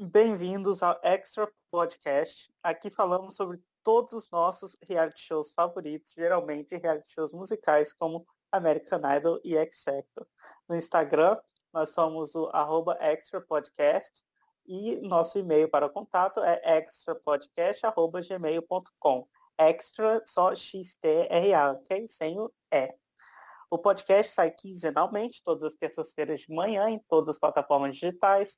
Bem-vindos ao Extra Podcast. Aqui falamos sobre todos os nossos reality shows favoritos, geralmente reality shows musicais como American Idol e X Factor. No Instagram, nós somos o @extrapodcast e nosso e-mail para contato é extrapodcast@gmail.com. Extra só XTRA, ok? Sem o E. O podcast sai quinzenalmente, todas as terças-feiras de manhã, em todas as plataformas digitais,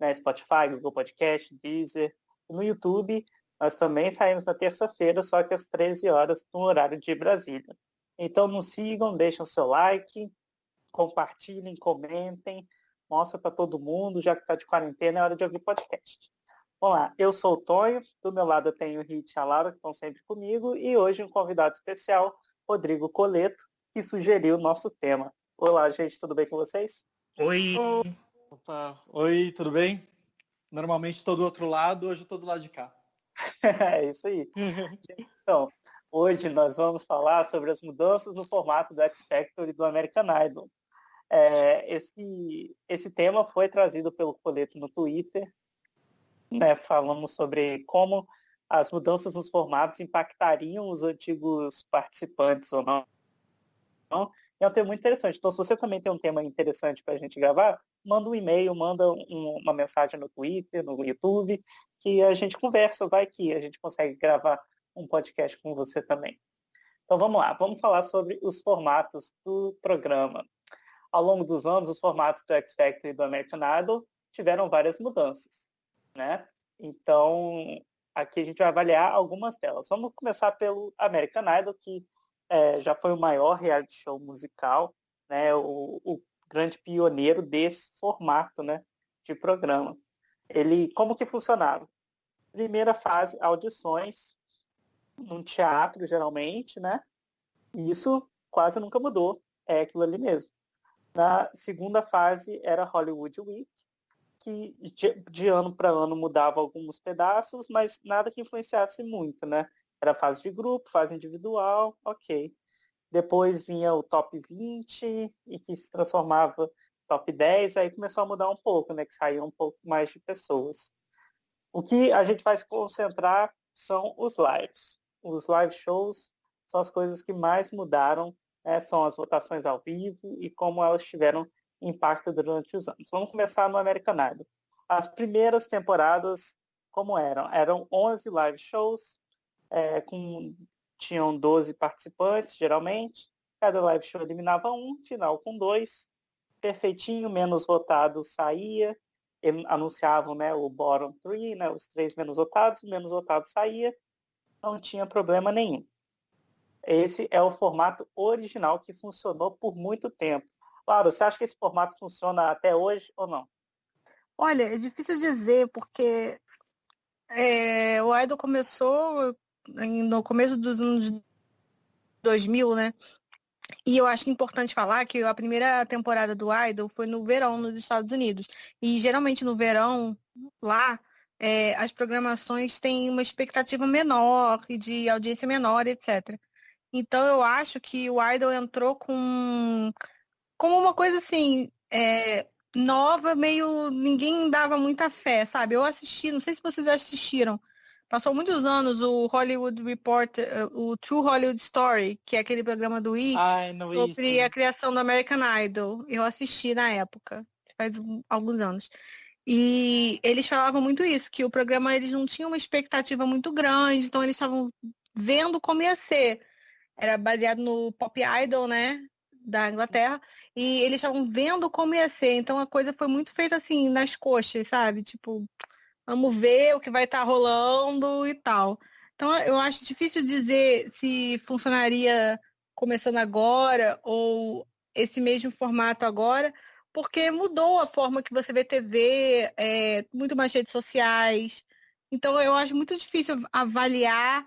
né, Spotify, Google Podcast, Deezer. No YouTube, nós também saímos na terça-feira, só que às 13 horas, no horário de Brasília. Então nos sigam, deixem o seu like, compartilhem, comentem, mostra para todo mundo, já que está de quarentena, é hora de ouvir podcast. Vamos lá, eu sou o Tonho, do meu lado eu tenho o Rit e a Laura, que estão sempre comigo, e hoje um convidado especial, Rodrigo Coleto, que sugeriu o nosso tema. Olá, gente, tudo bem com vocês? Oi! Opa, oi, tudo bem? Normalmente estou do outro lado, hoje eu estou do lado de cá. É isso aí. Então, hoje nós vamos falar sobre as mudanças no formato do X Factor e do American Idol. Esse tema foi trazido pelo Coleto no Twitter, né? Falamos sobre como as mudanças nos formatos impactariam os antigos participantes ou não. É um tema muito interessante. Então, se você também tem um tema interessante para a gente gravar, manda um e-mail, manda uma mensagem no Twitter, no YouTube, que a gente conversa, vai que a gente consegue gravar um podcast com você também. Então vamos lá, vamos falar sobre os formatos do programa. Ao longo dos anos, os formatos do X Factor e do American Idol tiveram várias mudanças, né? Então, aqui a gente vai avaliar algumas delas. Vamos começar pelo American Idol, que já foi o maior reality show musical, né? O grande pioneiro desse formato, né, de programa. Como que funcionava? Primeira fase, audições, num teatro, geralmente, né? E isso quase nunca mudou, é aquilo ali mesmo. Na segunda fase era Hollywood Week, que de ano para ano mudava alguns pedaços, mas nada que influenciasse muito, né? Era fase de grupo, fase individual, ok. Depois vinha o top 20 e que se transformava top 10, aí começou a mudar um pouco, né? Que saía um pouco mais de pessoas. O que a gente vai se concentrar são os lives. Os live shows são as coisas que mais mudaram, né? São as votações ao vivo e como elas tiveram impacto durante os anos. Vamos começar no American Idol. As primeiras temporadas, como eram? Eram 11 live shows, tinham 12 participantes, geralmente. Cada live show eliminava um, final com 2. Perfeitinho, menos votado saía. Anunciavam, né, o bottom 3, né, os 3 menos votado saía. Não tinha problema nenhum. Esse é o formato original que funcionou por muito tempo. Laura, você acha que esse formato funciona até hoje ou não? Olha, é difícil dizer, porque o Idol começou no começo dos anos 2000, né? E eu acho importante falar que a primeira temporada do Idol foi no verão nos Estados Unidos. E geralmente no verão, lá, as programações têm uma expectativa menor e de audiência menor, etc. Então eu acho que o Idol entrou como uma coisa assim, nova, meio ninguém dava muita fé, sabe? Eu assisti, não sei se vocês assistiram. Passou muitos anos o Hollywood Report, o True Hollywood Story, que é aquele programa do sobre a criação do American Idol. Eu assisti na época, faz alguns anos. E eles falavam muito isso, que o programa eles não tinham uma expectativa muito grande, então eles estavam vendo como ia ser. Era baseado no Pop Idol, né? Da Inglaterra. E eles estavam vendo como ia ser. Então a coisa foi muito feita assim, nas coxas, sabe? Tipo, vamos ver o que vai estar rolando e tal. Então eu acho difícil dizer se funcionaria começando agora ou esse mesmo formato agora, porque mudou a forma que você vê TV, muito mais redes sociais. Então eu acho muito difícil avaliar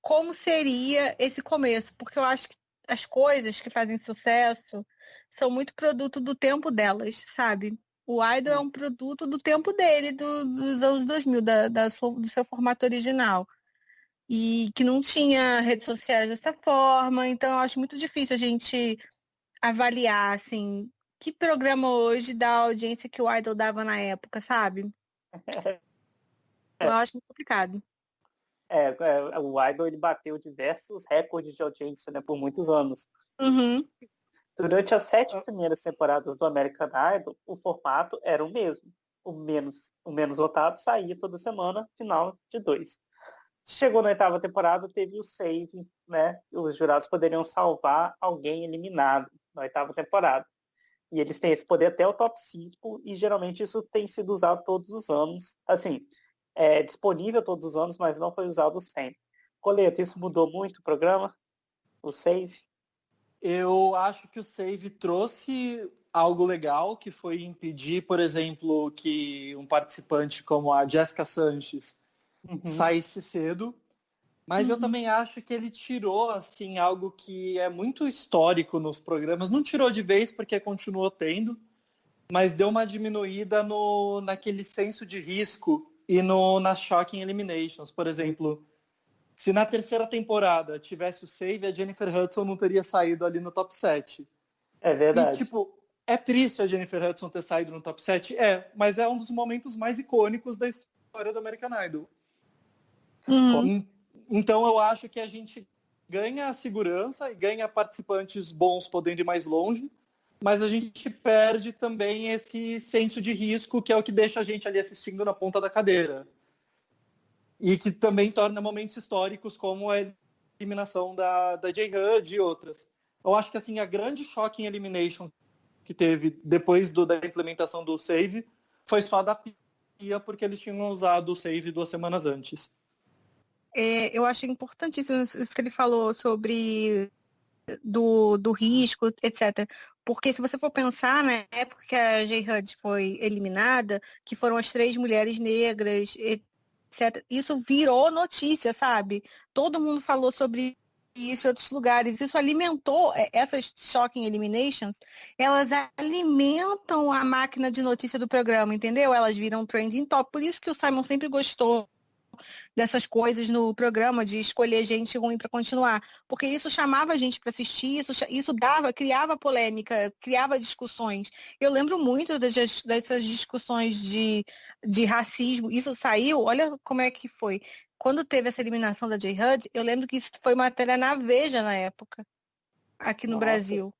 como seria esse começo, porque eu acho que as coisas que fazem sucesso são muito produto do tempo delas, sabe? O Idol é um produto do tempo dele, dos anos 2000, do seu formato original. E que não tinha redes sociais dessa forma, então eu acho muito difícil a gente avaliar, assim, que programa hoje dá a audiência que o Idol dava na época, sabe? Eu acho muito complicado. O Idol ele bateu diversos recordes de audiência, né, por muitos anos. Uhum. Durante as 7 primeiras temporadas do American Idol, o formato era o mesmo. O menos votado saía toda semana, final de 2. Chegou na 8ª temporada, teve o save, né? Os jurados poderiam salvar alguém eliminado na 8ª temporada. E eles têm esse poder até o top 5, e geralmente isso tem sido usado todos os anos. Assim, é disponível todos os anos, mas não foi usado sempre. Coleto, isso mudou muito o programa? O save? Eu acho que o Save trouxe algo legal, que foi impedir, por exemplo, que um participante como a Jessica Sanches saísse cedo. Mas eu também acho que ele tirou assim algo que é muito histórico nos programas. Não tirou de vez porque continuou tendo, mas deu uma diminuída naquele senso de risco e nas shocking eliminations. Por exemplo, se na 3ª temporada tivesse o save, a Jennifer Hudson não teria saído ali no top 7. É verdade. E, tipo, é triste a Jennifer Hudson ter saído no top 7? É, mas é um dos momentos mais icônicos da história do American Idol. Então eu acho que a gente ganha segurança e ganha participantes bons podendo ir mais longe, mas a gente perde também esse senso de risco, que é o que deixa a gente ali assistindo na ponta da cadeira. E que também torna momentos históricos, como a eliminação da J-HUD e outras. Eu acho que assim, a grande shocking elimination que teve depois da implementação do save foi só da Pia, porque eles tinham usado o save 2 semanas antes. Eu acho importantíssimo isso que ele falou sobre do risco, etc. Porque se você for pensar, na época que a J-HUD foi eliminada, que foram as 3 mulheres negras, etc., isso virou notícia, sabe? Todo mundo falou sobre isso em outros lugares. Isso alimentou essas shocking eliminations, elas alimentam a máquina de notícia do programa, entendeu? Elas viram trending top. Por isso que o Simon sempre gostou dessas coisas no programa, de escolher gente ruim para continuar, porque isso chamava a gente para assistir, isso criava polêmica, criava discussões. Eu lembro muito dessas discussões de racismo, isso saiu, olha como é que foi. Quando teve essa eliminação da J-HUD, eu lembro que isso foi matéria na Veja na época, aqui no Brasil,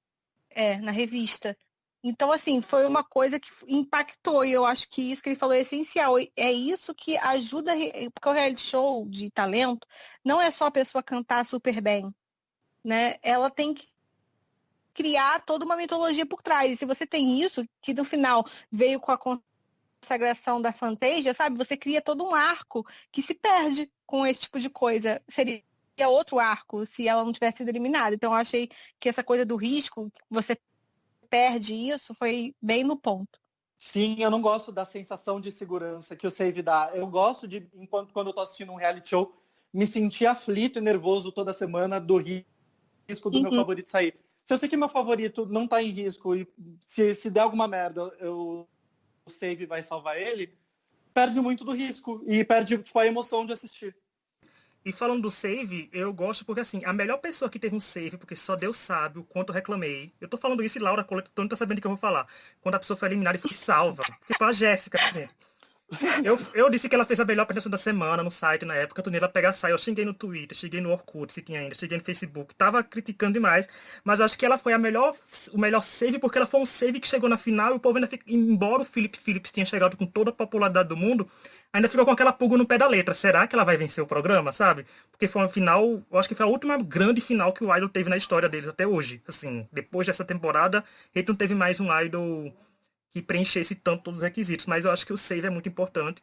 na revista. Então, assim, foi uma coisa que impactou, e eu acho que isso que ele falou é essencial. É isso que ajuda, porque o reality show de talento não é só a pessoa cantar super bem, né? Ela tem que criar toda uma mitologia por trás. E se você tem isso, que no final veio com a consagração da Fantasia, sabe? Você cria todo um arco que se perde com esse tipo de coisa. Seria outro arco se ela não tivesse sido eliminada. Então, eu achei que essa coisa do risco, você perde isso, foi bem no ponto. Sim, eu não gosto da sensação de segurança que o Save dá. Eu gosto de, quando eu tô assistindo um reality show, me sentir aflito e nervoso toda semana do risco do meu favorito sair. Se eu sei que meu favorito não tá em risco e se der alguma merda, o Save vai salvar ele, perde muito do risco e perde tipo, a emoção de assistir. E falando do save, eu gosto porque, assim, a melhor pessoa que teve um save, porque só Deus sabe o quanto eu reclamei. Eu tô falando isso e Laura Coleta não tá sabendo do que eu vou falar. Quando a pessoa foi eliminada e foi salva. Porque foi a Jéssica, gente. Eu disse que ela fez a melhor apresentação da semana no site na época, tu nela pegar saia. Eu xinguei no Twitter, xinguei no Orkut, se tinha ainda, xinguei no Facebook. Tava criticando demais, mas eu acho que ela foi o melhor save, porque ela foi um save que chegou na final e o povo ainda fica, embora o Philip Phillips tenha chegado com toda a popularidade do mundo, ainda ficou com aquela pulga no pé da letra. Será que ela vai vencer o programa, sabe? Porque foi uma final, eu acho que foi a última grande final que o Idol teve na história deles até hoje. Assim, depois dessa temporada, ele não teve mais um Idol que preenchesse tanto todos os requisitos, mas eu acho que o save é muito importante.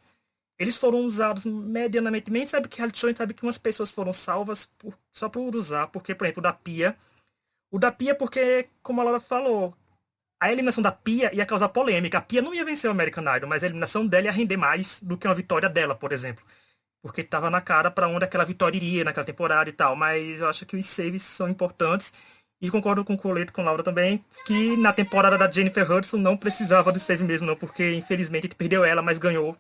Eles foram usados medianamente, nem sabe que reality show, a gente sabe que umas pessoas foram salvas só por usar, porque, por exemplo, o da Pia porque, como a Laura falou, a eliminação da Pia ia causar polêmica. A Pia não ia vencer o American Idol, mas a eliminação dela ia render mais do que uma vitória dela, por exemplo. Porque estava na cara para onde aquela vitória iria naquela temporada e tal. Mas eu acho que os saves são importantes. E concordo com o Coleto, com a Laura também, que na temporada da Jennifer Hudson não precisava de save mesmo, não, porque infelizmente a gente perdeu ela, mas ganhou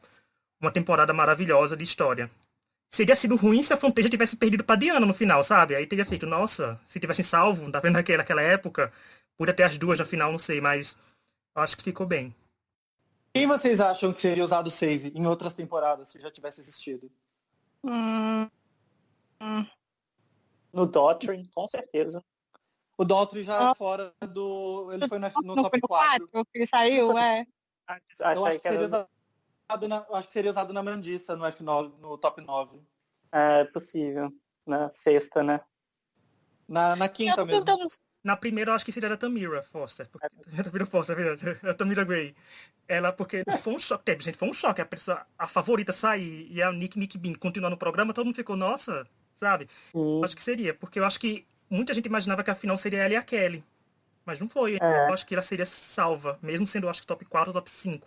uma temporada maravilhosa de história. Seria sido ruim se a Fantasia tivesse perdido pra Diana no final, sabe? Aí teria feito, nossa, se tivessem salvo, tá vendo naquela época, podia ter as duas na final, não sei, mas eu acho que ficou bem. Quem vocês acham que seria usado o save em outras temporadas, se já tivesse existido? Hum, No Doctrine, com certeza. O Daltrey já é fora do... Ele foi no não top foi no 4. 4 que ele saiu, Eu acho que era... seria usado na Mandiça, no F9, no top 9. É possível. Na sexta, né? Na quinta mesmo. Na primeira, eu acho que seria a Tamira Foster. Tamira Foster, é verdade. A Tamira Gray. Ela, porque foi um choque. Gente, foi um choque. A favorita sair e a Nick Bean continuar no programa, todo mundo ficou, nossa, sabe? Acho que seria, porque eu acho que muita gente imaginava que a final seria ela e a Kelly. Mas não foi. Eu acho que ela seria salva, mesmo sendo, acho que top 4 ou top 5.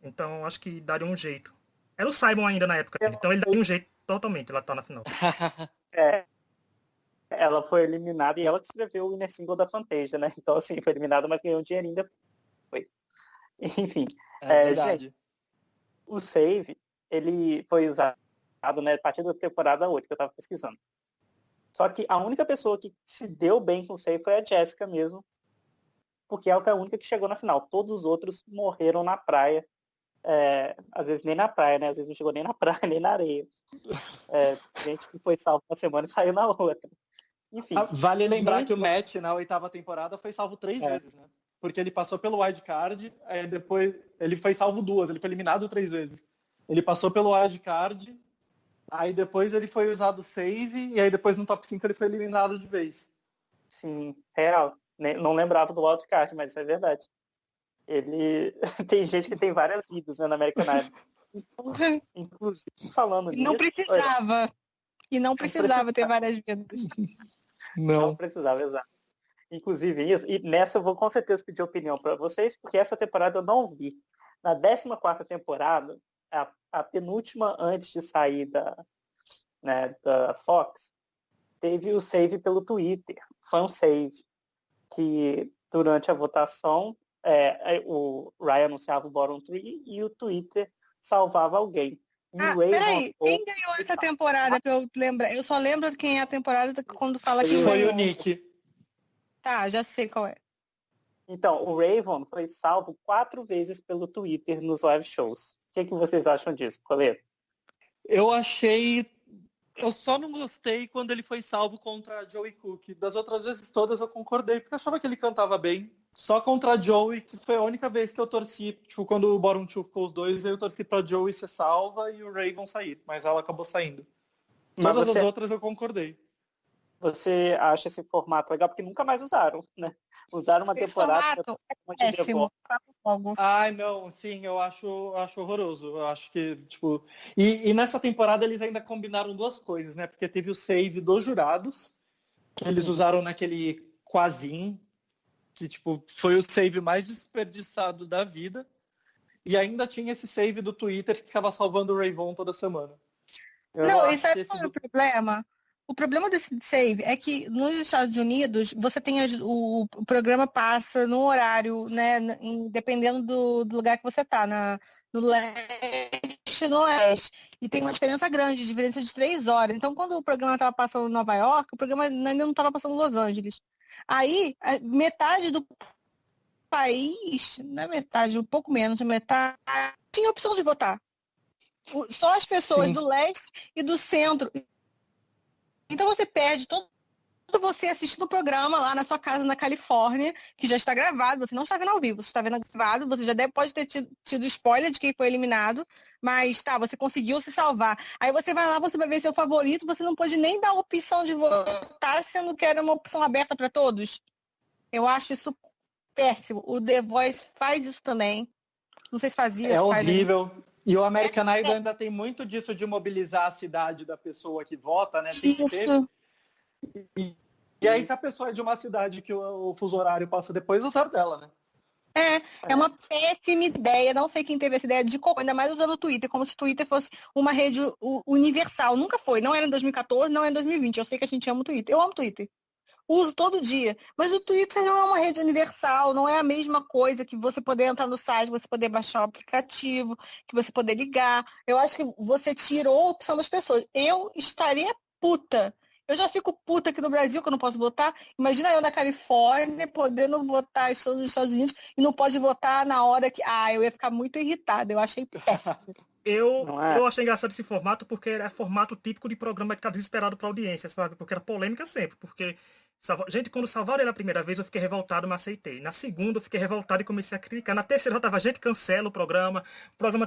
Então, acho que daria um jeito. Era o Simon ainda na época, então ele daria um jeito totalmente, ela tá na final. Ela foi eliminada e ela que escreveu o Winner Single da Fantasia, né? Então, assim, foi eliminada, mas ganhou um dinheirinho depois. Enfim. Verdade. Gente, o save, ele foi usado, né, a partir da temporada 8, que eu tava pesquisando. Só que a única pessoa que se deu bem com o save foi a Jessica mesmo, porque ela foi a única que chegou na final. Todos os outros morreram na praia. Às vezes nem na praia, né? Às vezes não chegou nem na praia, nem na areia. Gente que foi salvo uma semana e saiu na outra. Enfim. Vale lembrar que o Matt, na 8ª temporada, foi salvo 3 vezes, né? Porque ele passou pelo wildcard, aí depois ele foi salvo 2, ele foi eliminado 3 vezes. Ele passou pelo wildcard, aí depois ele foi usado save, e aí depois no top 5 ele foi eliminado de vez. Sim, real. Não lembrava do wildcard, mas isso é verdade. Ele tem gente que tem várias vidas, né, na American Idol. Inclusive, falando nisso... Não precisava. E não precisava ter várias vidas. Não precisava, exato. Inclusive isso, e nessa eu vou com certeza pedir opinião para vocês, porque essa temporada eu não vi. Na 14ª temporada, a penúltima antes de sair da Fox, teve o save pelo Twitter. Foi um save que durante a votação o Ryan anunciava o bottom 3 e o Twitter salvava alguém. Peraí, quem ganhou essa temporada pra eu lembrar? Eu só lembro quem é a temporada quando fala que foi o Nick. Tá, já sei qual é. Então, o Ravon foi salvo 4 vezes pelo Twitter nos live shows. O que vocês acham disso, Coleto? Eu só não gostei quando ele foi salvo contra a Joey Cook. Das outras vezes todas eu concordei, porque eu achava que ele cantava bem. Só contra a Joey, que foi a única vez que eu torci, tipo, quando o Bottom 2 ficou os dois, eu torci pra Joey ser salva e o Ravon sair, mas ela acabou saindo. Todas as outras eu concordei. Você acha esse formato legal? Porque nunca mais usaram, né? Usaram uma temporada... péssimo. Ai, não, sim, eu acho horroroso. Eu acho que, tipo... E nessa temporada eles ainda combinaram 2 coisas, né? Porque teve o save dos jurados, que eles usaram naquele Quasim, que, tipo, foi o save mais desperdiçado da vida. E ainda tinha esse save do Twitter que ficava salvando o Ravon toda semana. Não, isso é o problema. O problema desse save é que nos Estados Unidos você tem o programa passa no horário, né? Dependendo do lugar que você tá, no leste e no oeste. E tem uma diferença de 3 horas. Então, quando o programa estava passando em Nova York, o programa ainda não estava passando em Los Angeles. Aí, metade do país, não é metade, um pouco menos, metade, tinha opção de votar. Só as pessoas do leste e do centro. Então você perde todo você assistindo o programa lá na sua casa na Califórnia, que já está gravado, você não está vendo ao vivo, você está vendo gravado, você já pode ter tido spoiler de quem foi eliminado, mas você conseguiu se salvar. Aí você vai lá, você vai ver seu favorito, você não pode nem dar a opção de votar, sendo que era uma opção aberta para todos. Eu acho isso péssimo. O The Voice faz isso também. Não sei se fazia. É horrível. E o American Idol ainda tem muito disso de mobilizar a cidade da pessoa que vota, né? Isso. E aí, se a pessoa é de uma cidade que o fuso horário passa depois, usar dela, né? É uma péssima ideia. Não sei quem teve essa ideia de ainda mais usando o Twitter, como se o Twitter fosse uma rede universal. Nunca foi. Não era em 2014, não é em 2020. Eu sei que a gente ama o Twitter. Eu amo o Twitter. Uso todo dia. Mas o Twitter não é uma rede universal, não é a mesma coisa que você poder entrar no site, você poder baixar o aplicativo, que você poder ligar. Eu acho que você tirou a opção das pessoas. Eu estaria puta. Eu já fico puta aqui no Brasil que eu não posso votar. Imagina eu na Califórnia podendo votar em todos os Estados Unidos e não pode votar na hora que... eu ia ficar muito irritada. Eu achei péssimo. Eu achei engraçado esse formato porque era formato típico de programa que tá desesperado pra audiência, sabe? Porque era polêmica sempre. Porque, gente, quando salvaram ele a primeira vez, eu fiquei revoltado, mas aceitei. Na segunda, eu fiquei revoltado e comecei a criticar. Na terceira, eu tava, gente, cancela o programa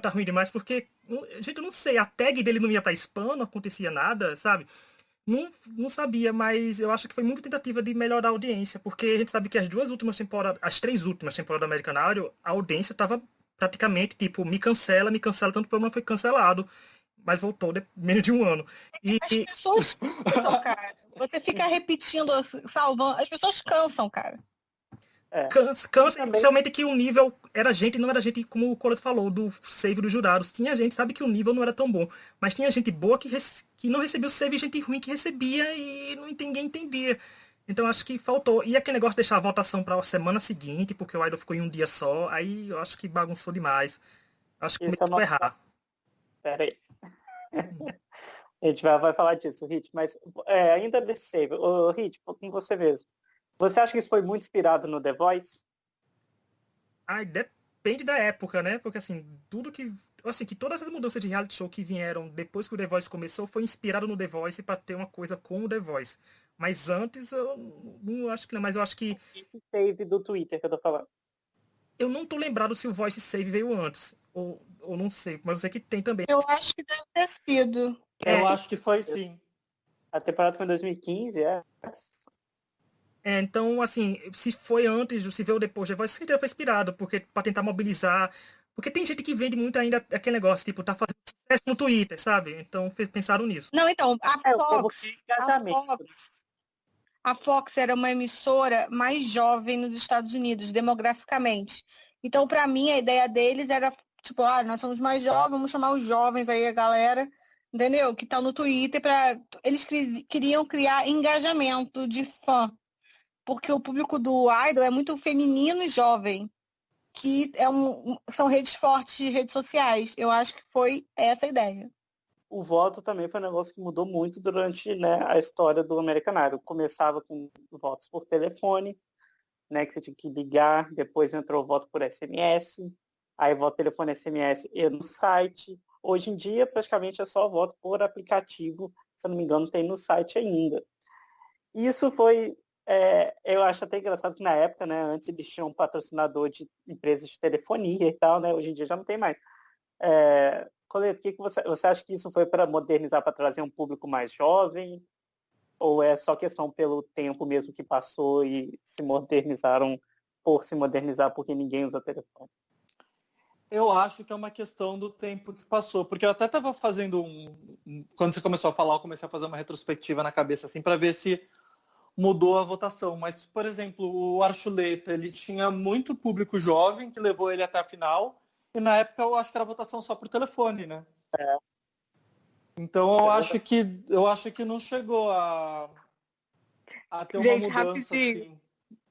tá ruim demais, porque, gente, eu não sei, a tag dele não ia pra spam, não acontecia nada, sabe? Não sabia, mas eu acho que foi muita tentativa de melhorar a audiência, porque a gente sabe que as 3 últimas temporadas do American Idol, a audiência tava praticamente, tipo, me cancela, tanto o programa foi cancelado, mas voltou menos de um ano. As pessoas cansam, cara. Você fica repetindo, salvando. As pessoas cansam, cara. Cansa, especialmente que o nível não era gente, como o Coleto falou, do save dos jurados. Tinha gente, sabe que o nível não era tão bom, mas tinha gente boa que não recebia o save e gente ruim que recebia e ninguém entendia. Então acho que faltou. E aquele negócio de deixar a votação para a semana seguinte, porque o Idol ficou em um dia só, aí eu acho que bagunçou demais. Acho que começou a errar. Pera aí. A gente vai falar disso, Hit, mas ainda desse save. Ô, Hit, com você mesmo. Você acha que isso foi muito inspirado no The Voice? Depende da época, né? Porque assim, que todas as mudanças de reality show que vieram depois que o The Voice começou foi inspirado no The Voice para ter uma coisa com o The Voice. Mas antes eu não acho que não, mas eu acho que esse save do Twitter que eu tô falando. Eu não tô lembrado se o Voice Save veio antes. Ou não sei, mas eu sei que tem também. Eu acho que deve ter sido. Eu acho que foi sim. A temporada foi em 2015, Então, assim, se foi antes, se veio depois, The Voice foi inspirado, porque para tentar mobilizar. Porque tem gente que vende muito ainda aquele negócio, tipo, tá fazendo sucesso no Twitter, sabe? Então pensaram nisso. Não, então, a Fox era uma emissora mais jovem nos Estados Unidos, demograficamente. Então, para mim, a ideia deles era, tipo, nós somos mais jovens, vamos chamar os jovens aí, a galera, entendeu? Que estão no Twitter, eles queriam criar engajamento de fã. Porque o público do Idol é muito feminino e jovem, que são redes fortes de redes sociais. Eu acho que foi essa a ideia. O voto também foi um negócio que mudou muito durante, né, a história do American Idol. Começava com votos por telefone, né, que você tinha que ligar, depois entrou o voto por SMS, aí voto telefone SMS e no site. Hoje em dia, praticamente é só voto por aplicativo, se eu não me engano, tem no site ainda. Isso foi, eu acho até engraçado que na época, né, antes eles tinham um patrocinador de empresas de telefonia e tal, né, hoje em dia já não tem mais. Coleto, o que você acha que isso foi para modernizar, para trazer um público mais jovem? Ou é só questão pelo tempo mesmo que passou e se modernizaram por se modernizar porque ninguém usa telefone? Eu acho que é uma questão do tempo que passou, porque eu até estava fazendo quando você começou a falar, eu comecei a fazer uma retrospectiva na cabeça, assim, para ver se mudou a votação. Mas, por exemplo, o Archuleta, ele tinha muito público jovem que levou ele até a final, e na época eu acho que era votação só por telefone, né? Então eu acho que não chegou a ter uma mudança assim.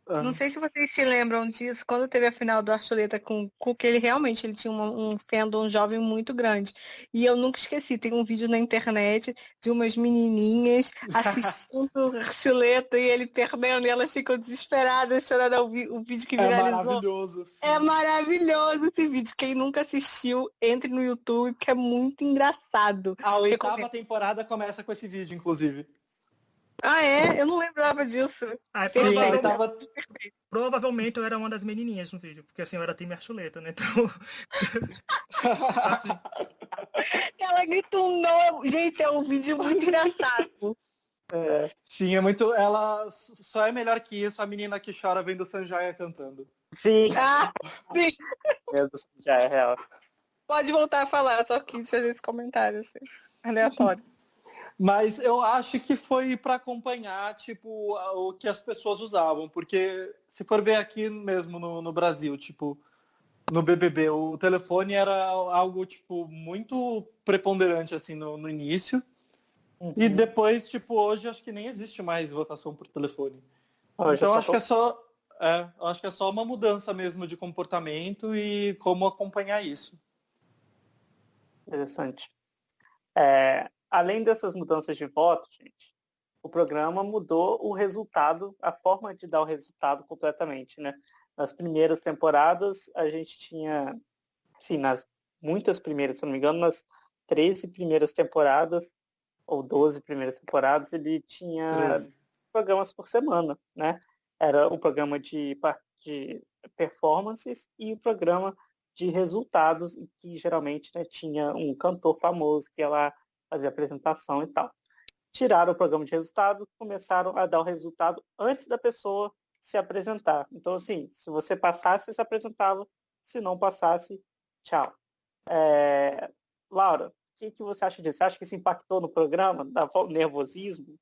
Não sei se vocês se lembram disso, quando teve a final do Archuleta com que ele realmente tinha um fandom jovem muito grande. E eu nunca esqueci, tem um vídeo na internet de umas menininhas assistindo o Archuleta e ele perdendo, e elas ficam desesperadas, chorando o vídeo que viralizou. É maravilhoso. Sim. É maravilhoso esse vídeo. Quem nunca assistiu, entre no YouTube, que é muito engraçado. A 8ª temporada começa com esse vídeo, inclusive. Eu não lembrava disso. Provavelmente eu era uma das menininhas no vídeo, porque assim, eu era time Archuleta, né? Então. Assim. Ela gritou um não. Gente, é um vídeo muito engraçado. Sim, é muito. Ela só é melhor que isso, a menina que chora vendo o Sanjaya cantando. Sim. Sim. Já é real. Pode voltar a falar, só quis fazer esse comentário, assim, aleatório. Mas eu acho que foi para acompanhar, tipo, o que as pessoas usavam. Porque se for ver aqui mesmo no Brasil, tipo, no BBB, o telefone era algo, tipo, muito preponderante, assim, no início. Uhum. E depois, tipo, hoje acho que nem existe mais votação por telefone. Então acho que é só uma mudança mesmo de comportamento e como acompanhar isso. Interessante. Além dessas mudanças de voto, gente, o programa mudou o resultado, a forma de dar o resultado completamente, né? Nas primeiras temporadas, a gente tinha, assim, nas muitas primeiras, se não me engano, nas 13 primeiras temporadas, ou 12 primeiras temporadas, ele tinha 13. programas por semana, né? Era o programa de performances e o programa de resultados, que geralmente, né, tinha um cantor famoso que ia lá fazer apresentação e tal. Tiraram o programa de resultado, começaram a dar o resultado antes da pessoa se apresentar. Então, assim, se você passasse, você se apresentava. Se não passasse, tchau. Laura, o que você acha disso? Você acha que isso impactou no programa? Dá nervosismo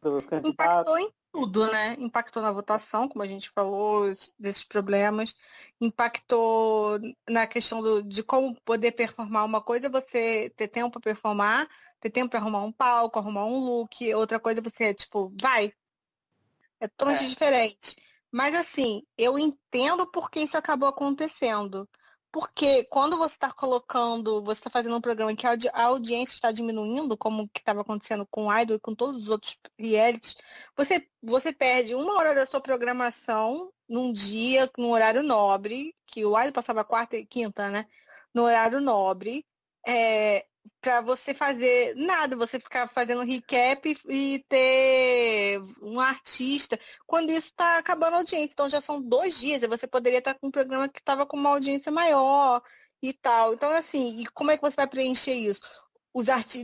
dos candidatos? Impactou em tudo, né? Impactou na votação, como a gente falou, desses problemas. Impactou na questão de como poder performar uma coisa, você ter tempo para performar, ter tempo para arrumar um palco, arrumar um look. Outra coisa, você, tipo, vai. É totalmente diferente. Mas, assim, eu entendo por que isso acabou acontecendo. Porque quando você está colocando, você está fazendo um programa em que a audiência está diminuindo, como que estava acontecendo com o Idol e com todos os outros realities, você perde 1 hora da sua programação num dia, num horário nobre, que o Idol passava quarta e quinta, né? No horário nobre, para você fazer nada, você ficar fazendo recap e ter um artista, quando isso está acabando a audiência. Então já são 2 dias, e você poderia estar com um programa que estava com uma audiência maior e tal. Então, assim, e como é que você vai preencher isso?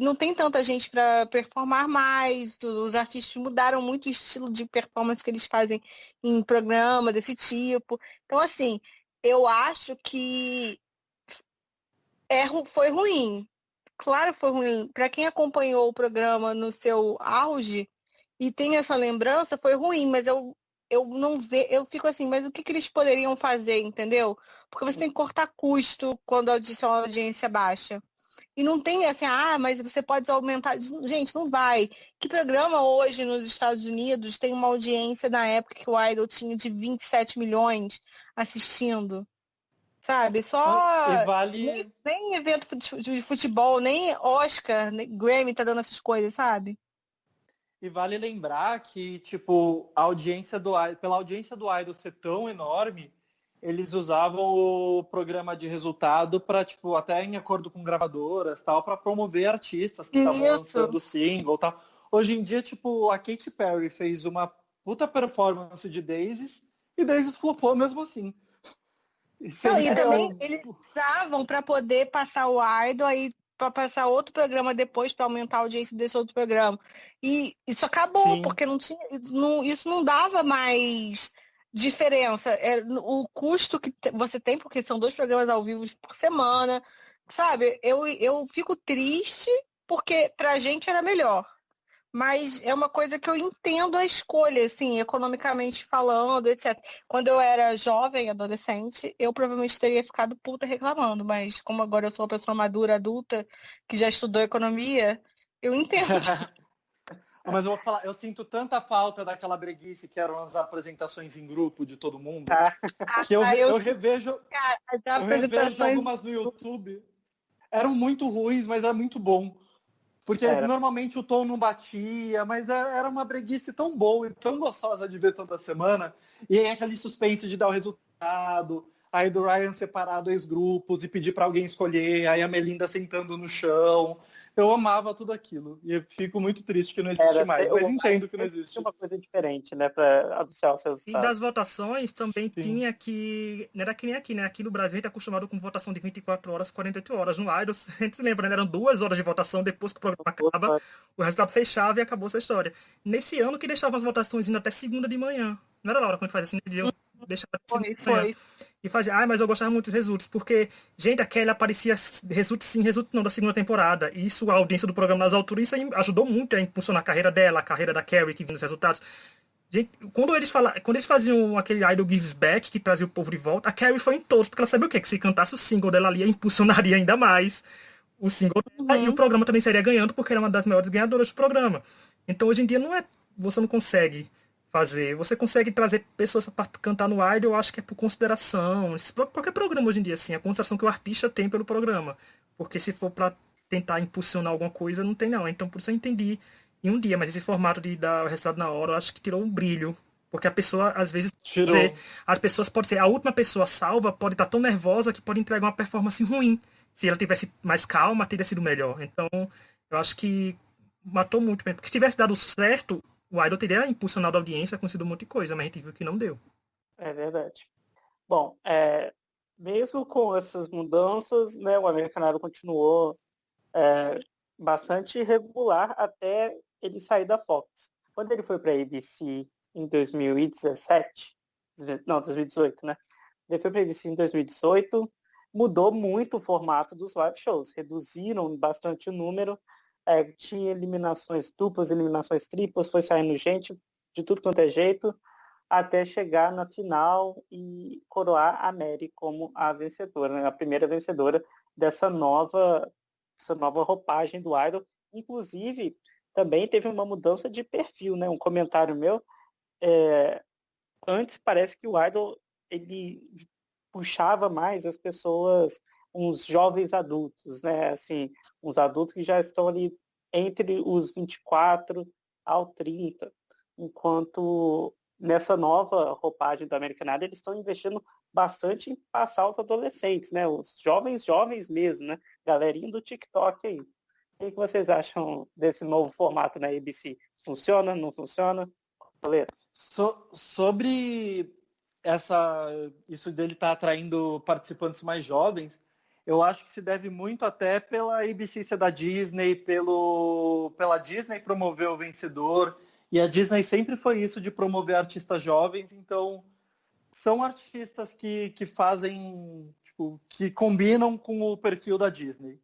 Não tem tanta gente para performar mais, os artistas mudaram muito o estilo de performance que eles fazem em programa desse tipo. Então, assim, eu acho que foi ruim. Claro, foi ruim. Para quem acompanhou o programa no seu auge e tem essa lembrança, foi ruim, mas eu não vejo, eu fico assim, mas o que eles poderiam fazer, entendeu? Porque você tem que cortar custo quando a audiência baixa. E não tem assim, mas você pode aumentar. Gente, não vai. Que programa hoje nos Estados Unidos tem uma audiência na época que o Idol tinha de 27 milhões assistindo? Sabe? E Só. vale, Nem evento de futebol, nem Oscar, nem Grammy tá dando essas coisas, sabe? e vale lembrar que, tipo, pela audiência do Idol ser tão enorme, eles usavam o programa de resultado para, tipo, até em acordo com gravadoras, tal, para promover artistas que estavam lançando single, tal. Hoje em dia, tipo, a Katy Perry fez uma puta performance de Daisies e Daisies flopou mesmo assim. Não, e também eles usavam para poder passar o Idol aí para passar outro programa depois para aumentar a audiência desse outro programa. E isso acabou, Sim. porque não tinha, isso não dava mais diferença. O custo que você tem, porque são 2 programas ao vivo por semana, sabe? Eu fico triste porque pra gente era melhor. Mas é uma coisa que eu entendo a escolha, assim, economicamente falando, etc. Quando eu era jovem, adolescente, eu provavelmente teria ficado puta reclamando, mas como agora eu sou uma pessoa madura, adulta, que já estudou economia, eu entendo. Mas eu vou falar, eu sinto tanta falta daquela breguice que eram as apresentações em grupo de todo mundo, que eu revejo, Cara, eu revejo algumas no YouTube. Eram muito ruins, mas era muito bom. Porque normalmente o tom não batia, mas era uma breguice tão boa e tão gostosa de ver toda semana. E aí aquele suspense de dar o resultado, aí do Ryan separar 2 grupos e pedir para alguém escolher, aí a Melinda sentando no chão. Eu amava tudo aquilo. E eu fico muito triste que não existe mais, mas entendo que não existe. Uma coisa diferente, né, para anunciar os resultados. E das votações também tinha que. Não era que nem aqui, né? Aqui no Brasil a gente é acostumado com votação de 24 horas, 48 horas. No Idol, a gente se lembra, né? Eram 2 horas de votação, depois que o programa acaba, o resultado fechava e acabou essa história. Nesse ano que deixavam as votações indo até segunda de manhã. Não era, Laura, quando fazia assim, eu deixava até segunda de manhã. E fazia, mas eu gostava muito dos resultados, porque, gente, a Kelly aparecia resultados sim, resultados não, da segunda temporada. E isso, a audiência do programa nas alturas, isso ajudou muito a impulsionar a carreira dela, a carreira da Carrie, que vinha nos resultados. Gente, quando eles faziam aquele Idol Gives Back, que trazia o povo de volta, a Carrie foi em todos, porque ela sabia o quê? Que se cantasse o single dela ali, impulsionaria ainda mais o single dela, e o programa também seria ganhando, porque era uma das maiores ganhadoras do programa. Então, hoje em dia, você não consegue fazer. Você consegue trazer pessoas para cantar no Idol, eu acho que é por consideração. Qualquer programa hoje em dia, assim, a consideração que o artista tem pelo programa. Porque se for para tentar impulsionar alguma coisa, não tem não. Então, por isso eu entendi em um dia, mas esse formato de dar o resultado na hora, eu acho que tirou um brilho. Porque a pessoa, às vezes, Tirou. as pessoas pode ser, a última pessoa salva pode estar tão nervosa que pode entregar uma performance ruim. Se ela tivesse mais calma, teria sido melhor. Então, eu acho que matou muito mesmo. Porque se tivesse dado certo, o Idol teria impulsionado a audiência, conseguido um monte de coisa, mas a gente viu que não deu. É verdade. Bom, mesmo com essas mudanças, né, o American Idol continuou bastante irregular até ele sair da Fox. Quando ele foi para a ABC em 2017, não, 2018, né? Ele foi para a ABC em 2018, mudou muito o formato dos live shows, reduziram bastante o número, tinha eliminações duplas, eliminações triplas, foi saindo gente de tudo quanto é jeito, até chegar na final e coroar a Mary como a vencedora, né? A primeira vencedora dessa nova roupagem do Idol. Inclusive, também teve uma mudança de perfil, né? Um comentário meu, antes parece que o Idol ele puxava mais as pessoas, uns jovens adultos, né? Assim, uns adultos que já estão ali entre os 24 ao 30, enquanto nessa nova roupagem do American Idol eles estão investindo bastante em passar os adolescentes, né? Os jovens mesmo, né? Galerinha do TikTok aí. O que vocês acham desse novo formato na ABC? Funciona, não funciona? Sobre isso dele estar atraindo participantes mais jovens, eu acho que se deve muito até pela ABC ser da Disney, pela Disney promover o vencedor, e a Disney sempre foi isso de promover artistas jovens, então são artistas que fazem, tipo, que combinam com o perfil da Disney.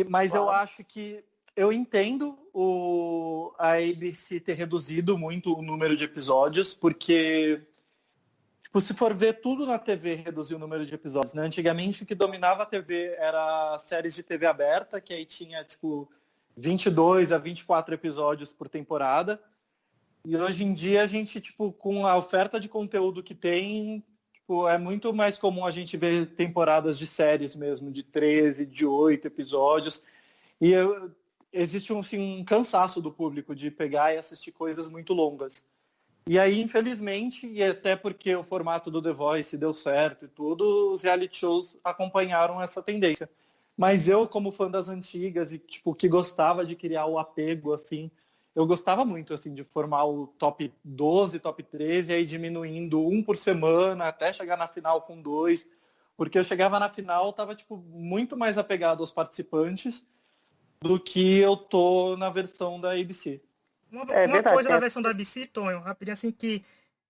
Mas claro. Eu acho que eu entendo a ABC ter reduzido muito o número de episódios, porque tipo, se for ver tudo na TV reduziu o número de episódios, né? Antigamente o que dominava a TV era séries de TV aberta, que aí tinha tipo 22 a 24 episódios por temporada. E hoje em dia a gente, tipo, com a oferta de conteúdo que tem, tipo, é muito mais comum a gente ver temporadas de séries mesmo, de 13, de 8 episódios. E existe um cansaço do público de pegar e assistir coisas muito longas. E aí, infelizmente, e até porque o formato do The Voice deu certo e tudo, os reality shows acompanharam essa tendência. Mas eu, como fã das antigas e tipo, que gostava de criar o apego, assim, eu gostava muito assim, de formar o top 12, top 13, e aí diminuindo um por semana, até chegar na final com 2. Porque eu chegava na final, estava tipo, muito mais apegado aos participantes do que eu tô na versão da ABC. Uma coisa da versão da ABC, Tonho, rapidinho, assim, que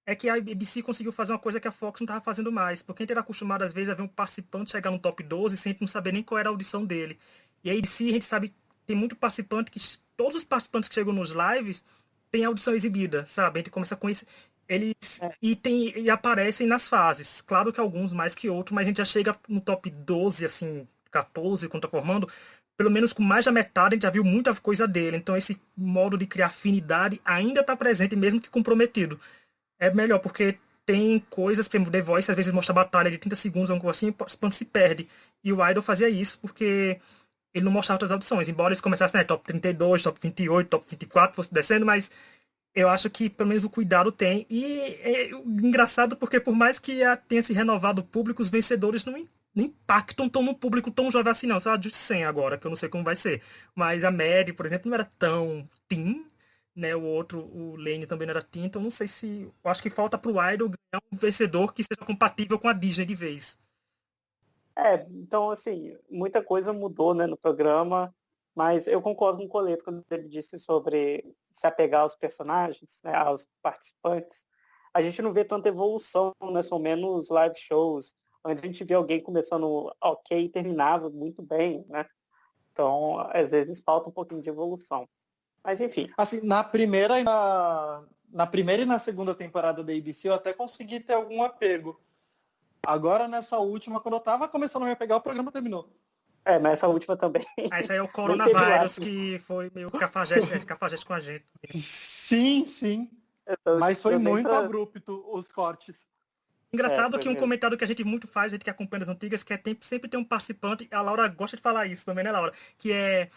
a ABC conseguiu fazer uma coisa que a Fox não estava fazendo mais. Porque a gente era acostumado, às vezes, a ver um participante chegar no top 12 sem não saber nem qual era a audição dele. E a ABC, a gente sabe, tem muito participante que... Todos os participantes que chegam nos lives têm audição exibida, sabe? A gente começa a conhecer... Eles e aparecem nas fases. Claro que alguns mais que outros, mas a gente já chega no top 12, assim, 14, quando tá formando... Pelo menos com mais da metade, a gente já viu muita coisa dele. Então, esse modo de criar afinidade ainda está presente, mesmo que comprometido. É melhor, porque tem coisas, por exemplo, The Voice, às vezes mostra batalha de 30 segundos, alguma coisa assim, e o participante se perde. E o Idol fazia isso porque ele não mostrava outras audições. Embora eles começassem, né, top 32, top 28, top 24, fosse descendo, mas eu acho que pelo menos o cuidado tem. E é engraçado porque por mais que tenha se renovado o público, os vencedores não impactam tão no público tão jovem assim, não. Só de 100 agora, que eu não sei como vai ser. Mas a Mary, por exemplo, não era tão teen, né? O outro, o Lane também não era teen, então não sei se... Eu acho que falta pro Idol ganhar um vencedor que seja compatível com a Disney de vez. Então, assim, muita coisa mudou, né, no programa, mas eu concordo com o Coleto quando ele disse sobre se apegar aos personagens, né, aos participantes. A gente não vê tanta evolução, né? São menos live shows, onde a gente vê alguém começando ok e terminava muito bem, né? Então, às vezes falta um pouquinho de evolução. Mas, enfim. Assim, na primeira e na segunda temporada da ABC, eu até consegui ter algum apego. Agora, nessa última, quando eu tava começando a me apegar, o programa terminou. Mas essa última também. Esse aí é o coronavírus, que foi meio cafajeste com a gente. Sim. Mas foi muito abrupto os cortes. Engraçado que um comentário que a gente muito faz, a gente que acompanha as antigas, que sempre tem um participante, a Laura gosta de falar isso também, né, Laura? Que é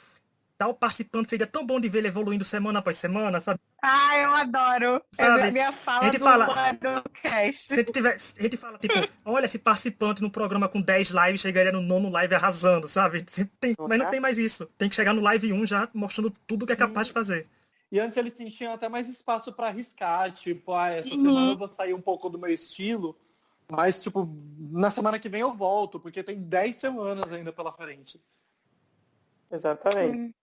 tal participante seria tão bom de ver ele evoluindo semana após semana, sabe? Ah, eu adoro. Sabe? É a minha A fala gente do fala, Idolcast. a gente fala, tipo, olha esse participante no programa com 10 lives, chegaria no nono live arrasando, sabe? Mas não tem mais isso. Tem que chegar no live 1 já mostrando tudo que é capaz de fazer. E antes eles tinham até mais espaço para arriscar, tipo, essa Uhum. semana eu vou sair um pouco do meu estilo, mas, tipo, na semana que vem eu volto, porque tem 10 semanas ainda pela frente. Exatamente.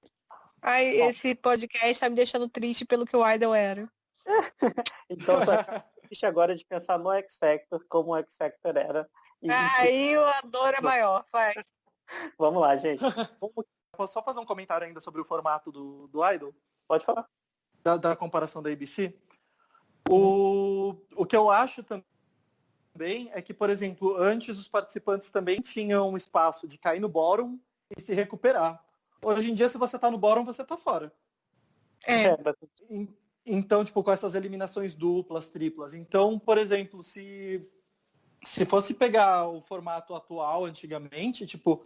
Ai, esse podcast tá me deixando triste pelo que o Idol era. Então, só existe agora de pensar no X Factor, como o X Factor era. E, Aí a dor é maior, vai. vamos lá, gente. Posso só fazer um comentário ainda sobre o formato do Idol? Pode falar. Da comparação da ABC? O que eu acho também é que, por exemplo, antes os participantes também tinham espaço de cair no bottom e se recuperar. Hoje em dia, se você tá no bottom, você tá fora. Então, tipo, com essas eliminações duplas, triplas. Então, por exemplo, se fosse pegar o formato atual, antigamente, tipo,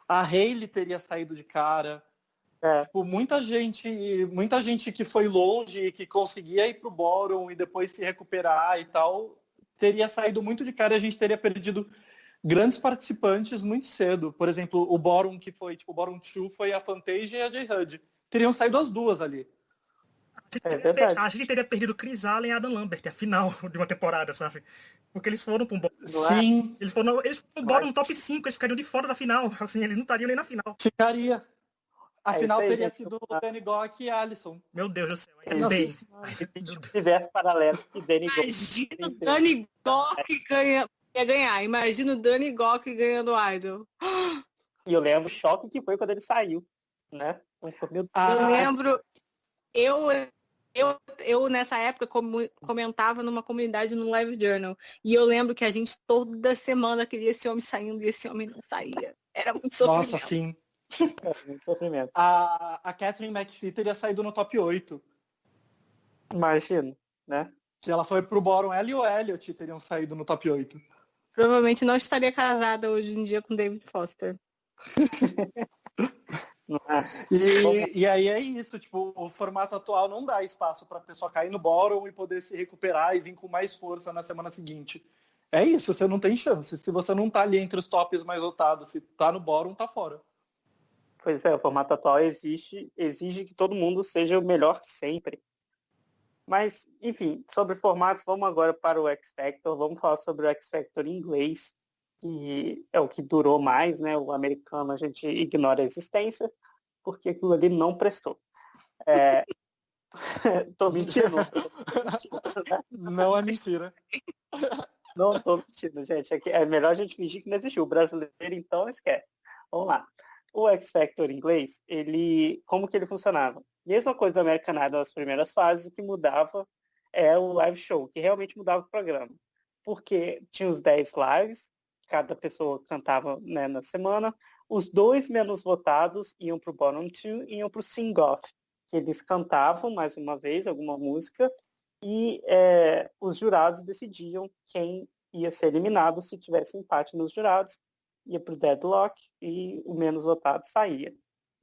a Hailey teria saído de cara. Tipo, muita gente que foi longe, que conseguia ir pro bottom e depois se recuperar e tal, teria saído muito de cara e a gente teria perdido grandes participantes muito cedo. Por exemplo, o bottom que foi, tipo, o bottom 2 foi a Fantasia e a J-HUD. Teriam saído as duas ali. A gente teria perdido Chris Allen e Adam Lambert, a final de uma temporada, sabe? Porque eles foram para um bottom. Sim. Eles foram no bottom no top 5, eles ficariam de fora da final. Assim, eles não estariam nem na final. Ficaria. A final aí, teria gente. sido o Danny Gok e Alisson. Meu Deus do céu. Universo paralelo que Danny Imagina o Danny Gok ia ganhar. Imagina o Danny Gok ganhando o Idol. E eu lembro o choque que foi quando ele saiu, né? Eu lembro, eu nessa época comentava numa comunidade no Live Journal. E eu lembro que a gente toda semana queria esse homem saindo e esse homem não saía. Era muito sofrimento. Nossa, sim. Muito sofrimento. A Catherine McPhee teria saído no top 8. Imagino, né? Que ela foi pro bottom, ela e o Elliot teriam saído no top 8. Provavelmente não estaria casada hoje em dia com David Foster. E aí é isso, tipo, o formato atual não dá espaço pra pessoa cair no bottom e poder se recuperar e vir com mais força na semana seguinte. É isso, você não tem chance. Se você não tá ali entre os tops mais votados, se tá no bottom, tá fora. Pois é, o formato atual exige que todo mundo seja o melhor sempre. Mas, enfim, sobre formatos, vamos agora para o X Factor. Vamos falar sobre o X Factor em inglês, que é o que durou mais, né? O americano a gente ignora a existência, porque aquilo ali não prestou. Tô mentindo. Não é mentira. Não tô mentindo, gente. É melhor a gente fingir que não existiu. O brasileiro, então, esquece. Vamos lá. O X Factor em inglês, como que ele funcionava? Mesma coisa do American Idol nas primeiras fases, o que mudava é o live show, que realmente mudava o programa. Porque tinha os 10 lives, cada pessoa cantava, né, na semana. Os 2 menos votados iam para o bottom 2 e iam para o sing-off, que eles cantavam mais uma vez alguma música e os jurados decidiam quem ia ser eliminado se tivesse empate nos jurados. Ia para o deadlock e o menos votado saía.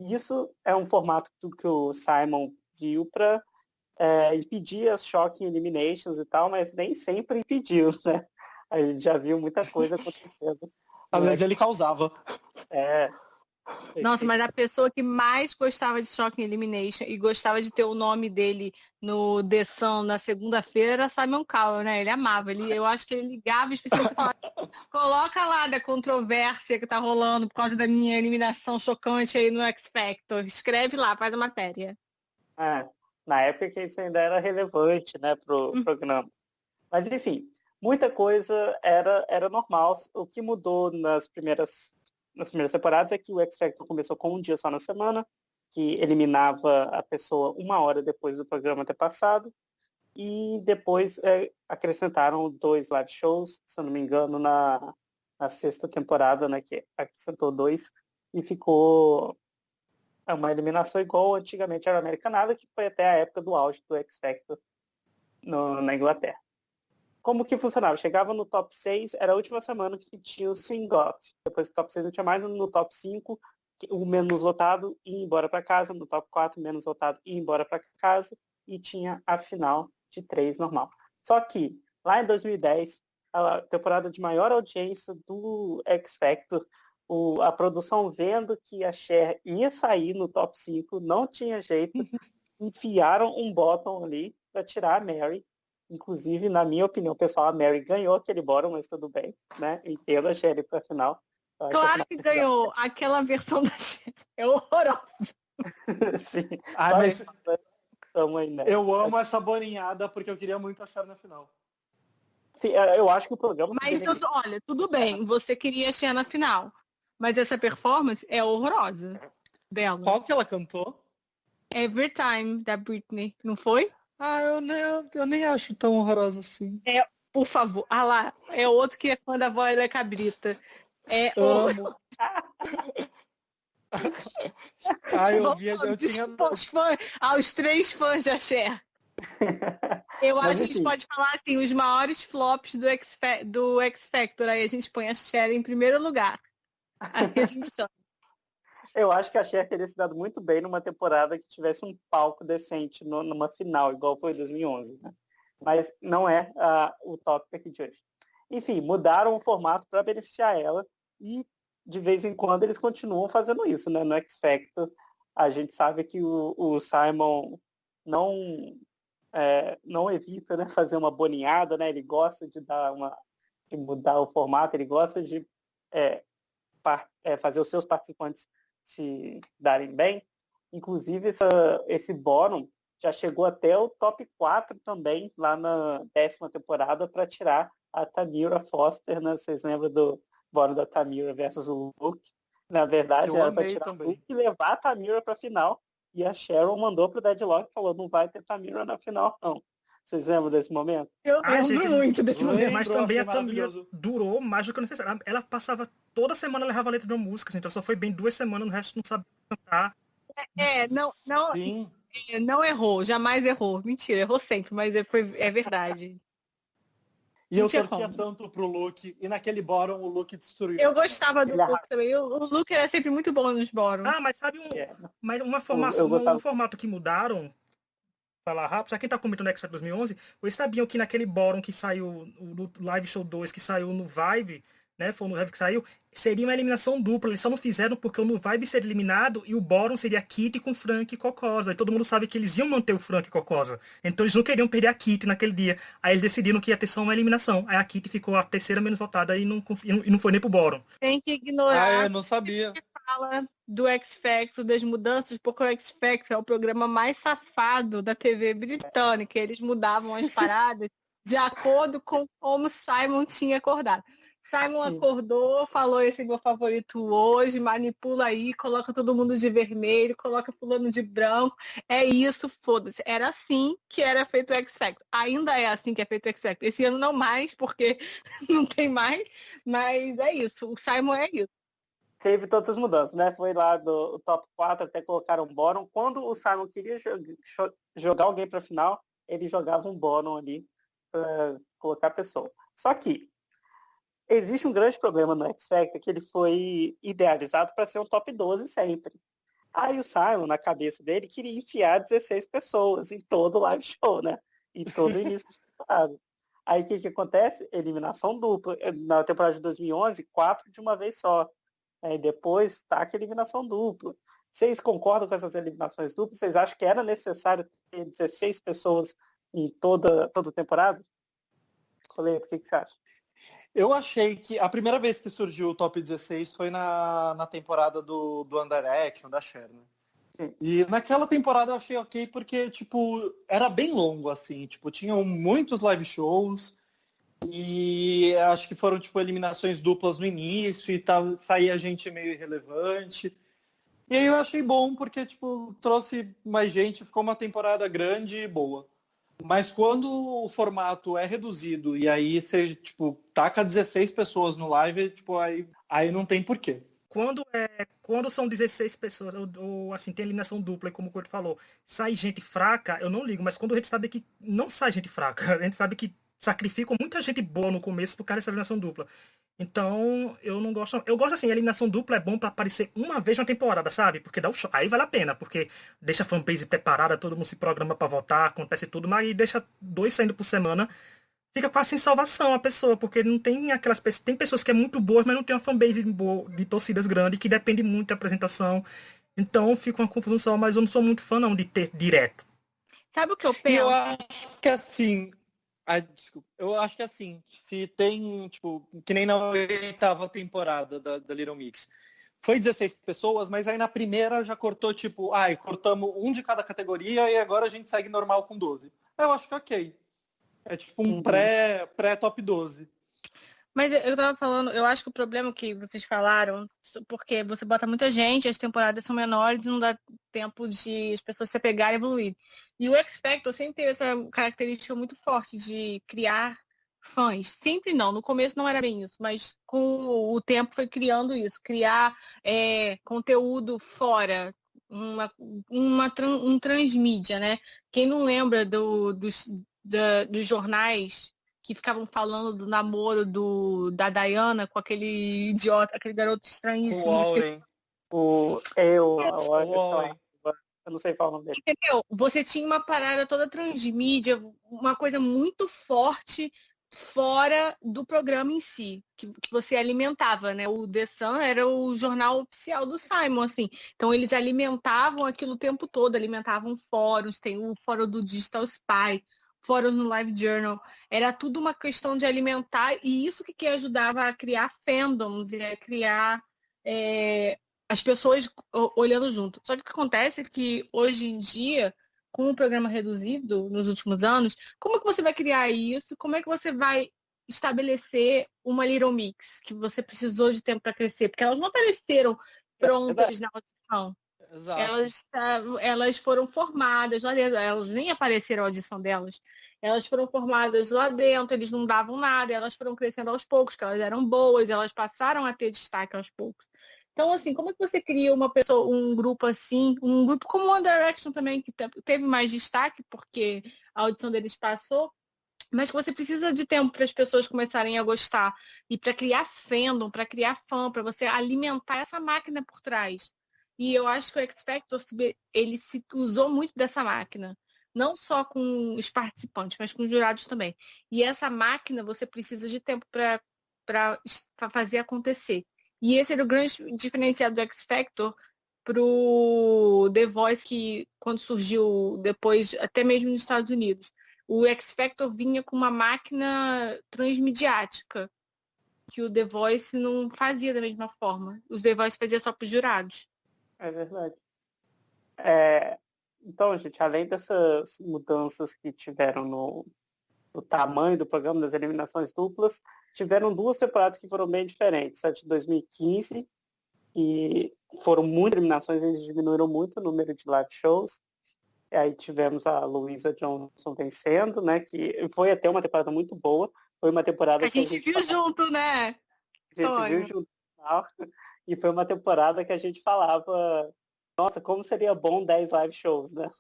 Isso é um formato que o Simon viu para impedir as shocking eliminations e tal, mas nem sempre impediu, né? A gente já viu muita coisa acontecendo. Às vezes ele causava. Nossa, mas a pessoa que mais gostava de Shocking Elimination e gostava de ter o nome dele no The Sun na segunda-feira era Simon Cowell, né? Ele amava. Eu acho que ele ligava as pessoas e falava, coloca lá da controvérsia que tá rolando por causa da minha eliminação chocante aí no X Factor. Escreve lá, faz a matéria. Na época que isso ainda era relevante, né, pro programa. Mas, enfim, muita coisa era normal. O que mudou nas primeiras temporadas é que o X Factor começou com um dia só na semana, que eliminava a pessoa 1 hora depois do programa ter passado, e depois acrescentaram 2 live shows, se eu não me engano, na 6ª temporada, né, que acrescentou 2, e ficou uma eliminação igual antigamente era American Idol, que foi até a época do auge do X Factor na Inglaterra. Como que funcionava? Chegava no top 6, era a última semana que tinha o sing-off. Depois do top 6 não tinha mais, no top 5 o menos votado ia embora para casa, no top 4 menos votado ia embora para casa, e tinha a final de 3 normal. Só que, lá em 2010, a temporada de maior audiência do X Factor, a produção vendo que a Cher ia sair no top 5, não tinha jeito, enfiaram um bottom ali para tirar a Mary. Inclusive, na minha opinião pessoal, a Mary ganhou aquele bottom, mas tudo bem, né? Entendo a Cher para a final. Claro que ganhou. Aquela versão da Cher é horrorosa. Sim. Mas aí, né? eu amo essa boninhada porque eu queria muito a Cher na final. Sim, eu acho que o programa... Mas olha, tudo bem, você queria a Cher na final. Mas essa performance é horrorosa dela. Qual que ela cantou? Every Time, da Britney, não foi? Eu nem acho tão horrorosa assim. Por favor. Ah lá, é outro que é fã da voz da Cabrita. Amo. Eu tinha... aos 3 fãs da Cher. Eu acho que a gente pode falar assim, os maiores flops do X Factor. Aí a gente põe a Cher em primeiro lugar. Aí a gente chama. Eu acho que a Cher teria se dado muito bem numa temporada que tivesse um palco decente numa final, igual foi em 2011, né? Mas não é o tópico aqui de hoje. Enfim, mudaram o formato para beneficiar ela e de vez em quando eles continuam fazendo isso, né? No X Factor, a gente sabe que o Simon não evita, né, fazer uma boninhada, né? Ele gosta de mudar o formato, ele gosta de fazer os seus participantes se darem bem. Inclusive, esse bórum já chegou até o top 4 também, lá na 10ª temporada, para tirar a Tamira Foster, né? Vocês lembram do bórum da Tamira versus o Luke? Na verdade, era para tirar o Luke e levar a Tamira para a final. E a Sharon mandou pro Deadlock e falou, não vai ter Tamira na final, não. Vocês lembram desse momento? Eu lembro muito desse momento. Mas também a Tamira durou mais do que eu necessário. Ela passava toda semana, levava a letra de uma música, então só foi bem 2 semanas, no resto não sabia cantar. Não errou, jamais errou. Mentira, errou sempre, mas é verdade. E eu torcia tanto pro Luke, e naquele bórum o Luke destruiu. Eu gostava do Luke também. O Luke era sempre muito bom nos bórum. Mas sabe um formato que mudaram? Falar rápido, já quem tá comentando no X Factor 2011, vocês sabiam que naquele bórum que saiu, no Live Show 2, que saiu no Vibe, né, foi no Vibe que saiu, seria uma eliminação dupla, eles só não fizeram porque o no Vibe seria eliminado e o bórum seria a Kitty com Frank e Cocosa, e todo mundo sabe que eles iam manter o Frank e Cocosa, então eles não queriam perder a Kitty naquele dia, aí eles decidiram que ia ter só uma eliminação, aí a Kitty ficou a terceira menos votada e não foi nem pro bórum. Tem que ignorar. Eu não sabia. Fala do X Factor, das mudanças, porque o X Factor é o programa mais safado da TV britânica. Eles mudavam as paradas de acordo com como Simon tinha acordado. Simon acordou, falou esse é meu favorito hoje, manipula aí, coloca todo mundo de vermelho, coloca fulano de branco. É isso, foda-se. Era assim que era feito o X Factor. Ainda é assim que é feito o X Factor. Esse ano não mais, porque não tem mais, mas é isso. O Simon é isso. Teve todas as mudanças, né? Foi lá do top 4 até colocar um bórum. Quando o Simon queria jogar alguém para a final, ele jogava um bórum ali para colocar a pessoa. Só que existe um grande problema no X Factor, que ele foi idealizado para ser um top 12 sempre. Aí o Simon, na cabeça dele, queria enfiar 16 pessoas em todo o live show, né? Em todo o início de temporada. Aí o que acontece? Eliminação dupla. Na temporada de 2011, 4 de uma vez só. Depois taca eliminação dupla. Vocês concordam com essas eliminações duplas? Vocês acham que era necessário ter 16 pessoas em toda a temporada? Coleta, o que você acha? Eu achei que a primeira vez que surgiu o top 16 foi na temporada do One Direction, da Cher, né? Sim. E naquela temporada eu achei ok porque, tipo, era bem longo, assim. Tipo, tinham muitos live shows. E acho que foram tipo eliminações duplas no início e tal, saía gente meio irrelevante. E aí eu achei bom porque tipo trouxe mais gente, ficou uma temporada grande e boa. Mas quando o formato é reduzido e aí você tipo taca 16 pessoas no live, tipo aí não tem porquê. Quando são 16 pessoas, ou assim, tem eliminação dupla, como o Couto falou, sai gente fraca, eu não ligo, mas quando a gente sabe que não sai gente fraca, a gente sabe que sacrificam muita gente boa no começo por causa dessa eliminação dupla. Então, eu não gosto. Eu gosto assim, a eliminação dupla é bom pra aparecer uma vez na temporada, sabe? Porque dá o show. Aí vale a pena, porque deixa a fanbase preparada, todo mundo se programa pra votar, acontece tudo, mas aí deixa 2 saindo por semana, fica quase sem salvação a pessoa, porque não tem aquelas pessoas. Tem pessoas que é muito boas, mas não tem uma fanbase boa, de torcidas grandes, que depende muito da apresentação. Então fica uma confusão, mas eu não sou muito fã não de ter direto. Sabe o que eu E eu penso? acho que assim. Desculpa. Eu acho que assim, se tem, tipo, que nem na oitava temporada da Little Mix. Foi 16 pessoas, mas aí na primeira já cortou, tipo, cortamos um de cada categoria e agora a gente segue normal com 12. Eu acho que ok. É tipo um pré-top 12. Mas eu tava falando, eu acho que o problema que vocês falaram, porque você bota muita gente, as temporadas são menores e não dá tempo de as pessoas se apegarem e evoluir. E o X Factor sempre teve essa característica muito forte de criar fãs. Sempre não, no começo não era bem isso, mas com o tempo foi criando isso, criar conteúdo fora, um transmídia, né? Quem não lembra dos jornais que ficavam falando do namoro da Diana com aquele idiota, aquele garoto Com estranhíssimo. o Owen. Eu não sei falar o nome dele. Entendeu? Você tinha uma parada toda transmídia, uma coisa muito forte fora do programa em si, que você alimentava, né? O The Sun era o jornal oficial do Simon, assim. Então eles alimentavam aquilo o tempo todo, alimentavam fóruns, tem o fórum do Digital Spy, fóruns no Live Journal. Era tudo uma questão de alimentar, e isso que ajudava a criar fandoms e a criar as pessoas olhando junto. Só que o que acontece é que hoje em dia, com o programa reduzido nos últimos anos, como é que você vai criar isso? Como é que você vai estabelecer uma Little Mix que você precisou de tempo para crescer? Porque elas não apareceram prontas na audição. Exato. Elas foram formadas lá dentro, elas nem apareceram a audição delas. Elas foram formadas lá dentro, eles não davam nada, elas foram crescendo aos poucos, que elas eram boas, elas passaram a ter destaque aos poucos. Então, assim, como é que você cria uma pessoa, um grupo assim, um grupo como One Direction também, que teve mais destaque, porque a audição deles passou, mas que você precisa de tempo para as pessoas começarem a gostar e para criar fandom, para criar fã, para você alimentar essa máquina por trás. E eu acho que o X Factor, ele se usou muito dessa máquina. Não só com os participantes, mas com os jurados também. E essa máquina você precisa de tempo para fazer acontecer. E esse era o grande diferencial do X Factor pro The Voice, que quando surgiu depois, até mesmo nos Estados Unidos. O X Factor vinha com uma máquina transmediática, que o The Voice não fazia da mesma forma. Os The Voice fazia só para os jurados. É verdade. Então, gente, além dessas mudanças que tiveram no tamanho do programa, das eliminações duplas, tiveram 2 temporadas que foram bem diferentes. A de 2015, que foram muitas eliminações, eles diminuíram muito o número de live shows. E aí tivemos a Louisa Johnson vencendo, né? Que foi até uma temporada muito boa. Foi uma temporada a gente viu junto, né? A gente viu junto. E foi uma temporada que a gente falava, nossa, como seria bom 10 live shows, né?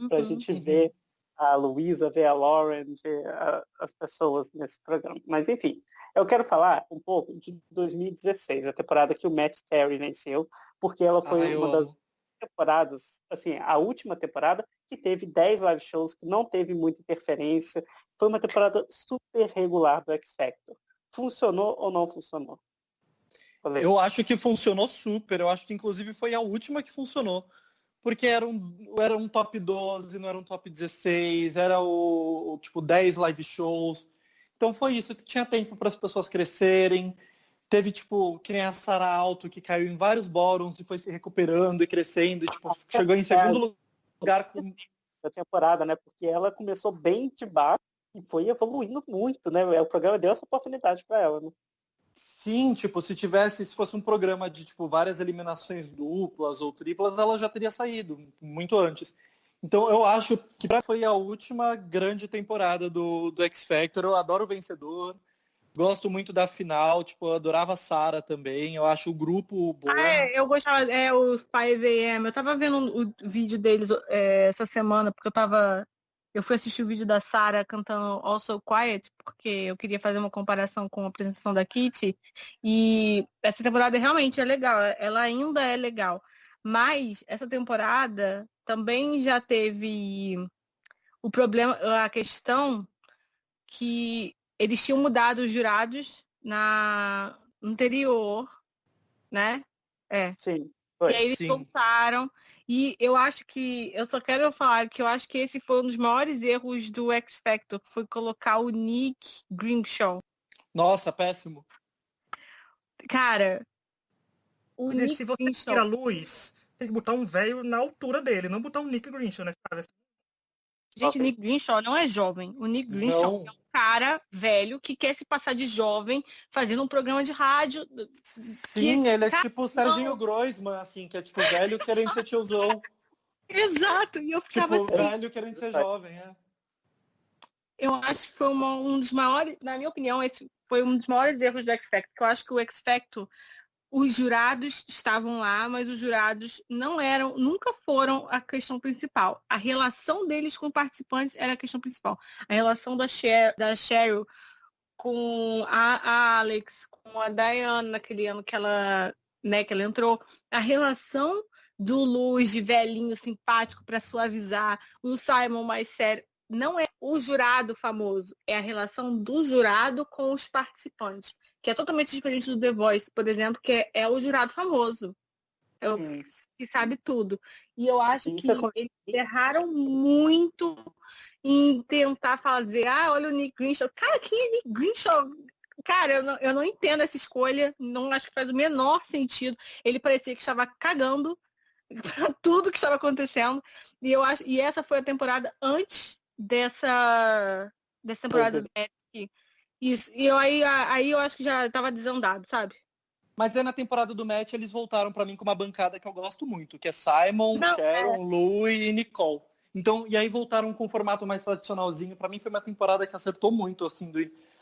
Pra gente ver a Luísa, ver a Lauren, ver as pessoas nesse programa. Mas enfim, eu quero falar um pouco de 2016, a temporada que o Matt Terry venceu, porque ela foi uma das temporadas, assim, a última temporada que teve 10 live shows, que não teve muita interferência. Foi uma temporada super regular do X Factor. Funcionou ou não funcionou? Eu acho que funcionou super. Eu acho que, inclusive, foi a última que funcionou. Porque era um top 12, não era um top 16, era o tipo 10 live shows. Então foi isso, tinha tempo para as pessoas crescerem. Teve, tipo, que nem a Sarah Alto, que caiu em vários bóruns e foi se recuperando e crescendo. E, tipo, chegou em segundo lugar da temporada, né? Porque ela começou bem de baixo e foi evoluindo muito, né? O programa deu essa oportunidade para ela, né? Sim, tipo, se fosse um programa de, tipo, várias eliminações duplas ou triplas, ela já teria saído muito antes. Então, eu acho que foi a última grande temporada do X Factor. Eu adoro o vencedor. Gosto muito da final, tipo, eu adorava a Sarah também. Eu acho o grupo bom. Eu gostava, o 5AM. Eu tava vendo o vídeo deles essa semana, porque eu tava eu fui assistir o vídeo da Sarah cantando All So Quiet, porque eu queria fazer uma comparação com a apresentação da Kitty. E essa temporada realmente é legal, ela ainda é legal. Mas essa temporada também já teve o problema, a questão que eles tinham mudado os jurados na anterior, né? Sim, E foi. aí eles Sim. voltaram. E eu acho que, eu só quero falar que eu acho que esse foi um dos maiores erros do X Factor, que foi colocar o Nick Grimshaw. Nossa, péssimo. Cara, o Gente, Nick se você tira a Grimshaw. luz, tem que botar um velho na altura dele, não botar um Nick Grinch, né? Sabe? Gente, o Ok. Nick Grimshaw não é jovem. O Nick Grimshaw Não. é um cara velho que quer se passar de jovem fazendo um programa de rádio. Sim, ele é cara, tipo o Serginho Groisman, assim, que é tipo velho querendo ser tiozão. Exato. E eu ficava Tipo, velho querendo ser jovem, é. eu acho que foi um dos maiores, na minha opinião, esse foi um dos maiores erros do X Factor. Eu acho que o X Factor, os jurados estavam lá, mas os jurados nunca foram a questão principal. A relação deles com participantes era a questão principal. A relação da Cheryl com a Alex, com a Diana naquele ano que ela entrou. A relação do Luz de velhinho simpático para suavizar, o Simon mais sério. Não é o jurado famoso, é a relação do jurado com os participantes, que é totalmente diferente do The Voice, por exemplo, que é o jurado famoso, é o que sabe tudo. E eu acho que eles erraram muito em tentar fazer, olha o Nick Grimshaw. Cara, quem é Nick Grimshaw? Cara, eu não entendo essa escolha, não acho que faz o menor sentido. Ele parecia que estava cagando para tudo que estava acontecendo. E essa foi a temporada antes dessa temporada do Magic. Isso. E aí eu acho que já estava desandado, sabe? Mas aí na temporada do Match eles voltaram pra mim com uma bancada que eu gosto muito, que é Simon, Sharon, Lou e Nicole. Então, e aí voltaram com um formato mais tradicionalzinho. Pra mim foi uma temporada que acertou muito, assim.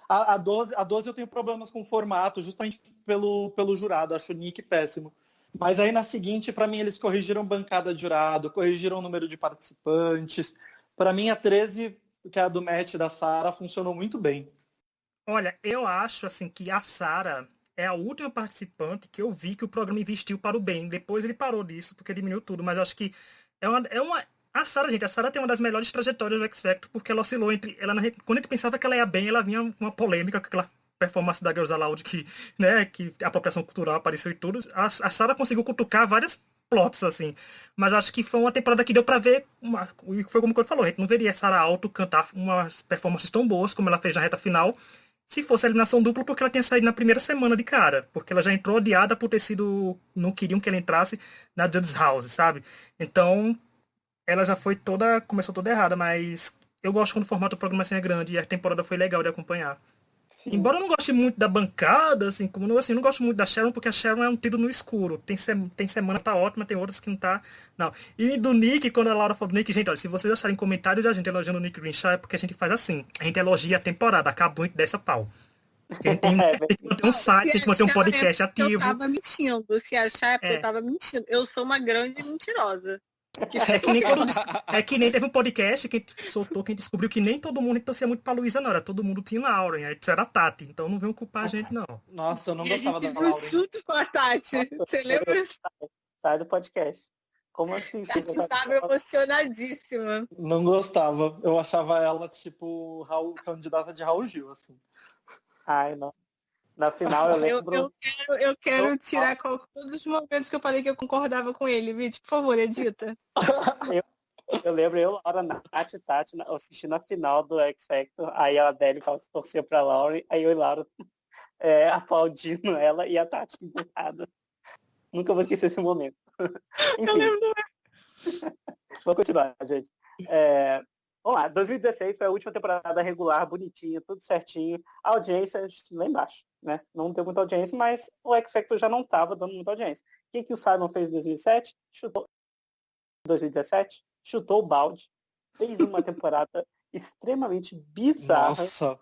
A 12 eu tenho problemas com o formato, justamente pelo jurado. Acho o Nick péssimo. Mas aí na seguinte, pra mim, eles corrigiram bancada de jurado, corrigiram o número de participantes. Pra mim, a 13, que é a do Match da Sarah, funcionou muito bem. Olha, eu acho assim que a Sarah é a última participante que eu vi que o programa investiu para o bem. Depois ele parou disso, porque diminuiu tudo. Mas eu acho que a Sarah, gente, a Sarah tem uma das melhores trajetórias do X Factor, porque ela oscilou entre. Quando a gente pensava que ela ia bem, ela vinha com uma polêmica com aquela performance da Girls Aloud que, né, que a apropriação cultural apareceu e tudo. A Sarah conseguiu cutucar várias plots, assim. Mas eu acho que foi uma temporada que deu pra ver. Foi como eu falou, a gente não veria a Sarah Alto cantar umas performances tão boas como ela fez na reta final se fosse a eliminação dupla, porque ela tinha saído na primeira semana de cara. Porque ela já entrou odiada por ter sido. Não queriam que ela entrasse na Judge's House, sabe? Então, ela já foi toda. Começou toda errada, mas eu gosto quando o formato do programa assim é grande e a temporada foi legal de acompanhar. Sim. Embora eu não goste muito da bancada, assim, eu não gosto muito da Sharon, porque a Sharon é um tiro no escuro. Tem semana tá ótima, tem outras que não tá. Não. E do Nick, quando a Laura falou do Nick, gente, olha, se vocês acharem comentário da gente elogiando o Nick Grimshaw, é porque a gente faz assim. A gente elogia a temporada, acaba muito dessa pau. Porque a gente tem que manter um site, tem que manter um podcast ativo. Eu tava mentindo. Se achar é porque eu tava mentindo. Eu sou uma grande mentirosa. É que nem teve um podcast que soltou, que a gente descobriu que nem todo mundo torcia muito pra Luísa, não. Era todo mundo tinha Lauren, aí era a Tati. Então não venham culpar a gente, não. Nossa, eu não E gostava a da gente viu Lauren. junto com a Tati. Você lembra? Sai do podcast. Como assim? Tati estava emocionadíssima. Não gostava. Eu achava ela, tipo, candidata de Raul Gil, assim. Ai, não. Na final eu lembro. Eu quero tirar todos os momentos que eu falei que eu concordava com ele. Vídeo, por favor, edita. Eu lembro Laura, Nath e Tati assistindo a final do X Factor, aí a Adele falou que torcia pra Laura, aí eu e Laura aplaudindo ela e a Tati empurrada. Nunca vou esquecer esse momento. Enfim, Eu lembro. vamos continuar, gente. Vamos lá, 2016 foi a última temporada regular, bonitinha, tudo certinho. A audiência lá embaixo, né? Não deu muita audiência, mas o X Factor já não estava dando muita audiência. O que o Simon fez em 2007? 2017? Chutou o balde. Fez uma temporada extremamente bizarra. Nossa.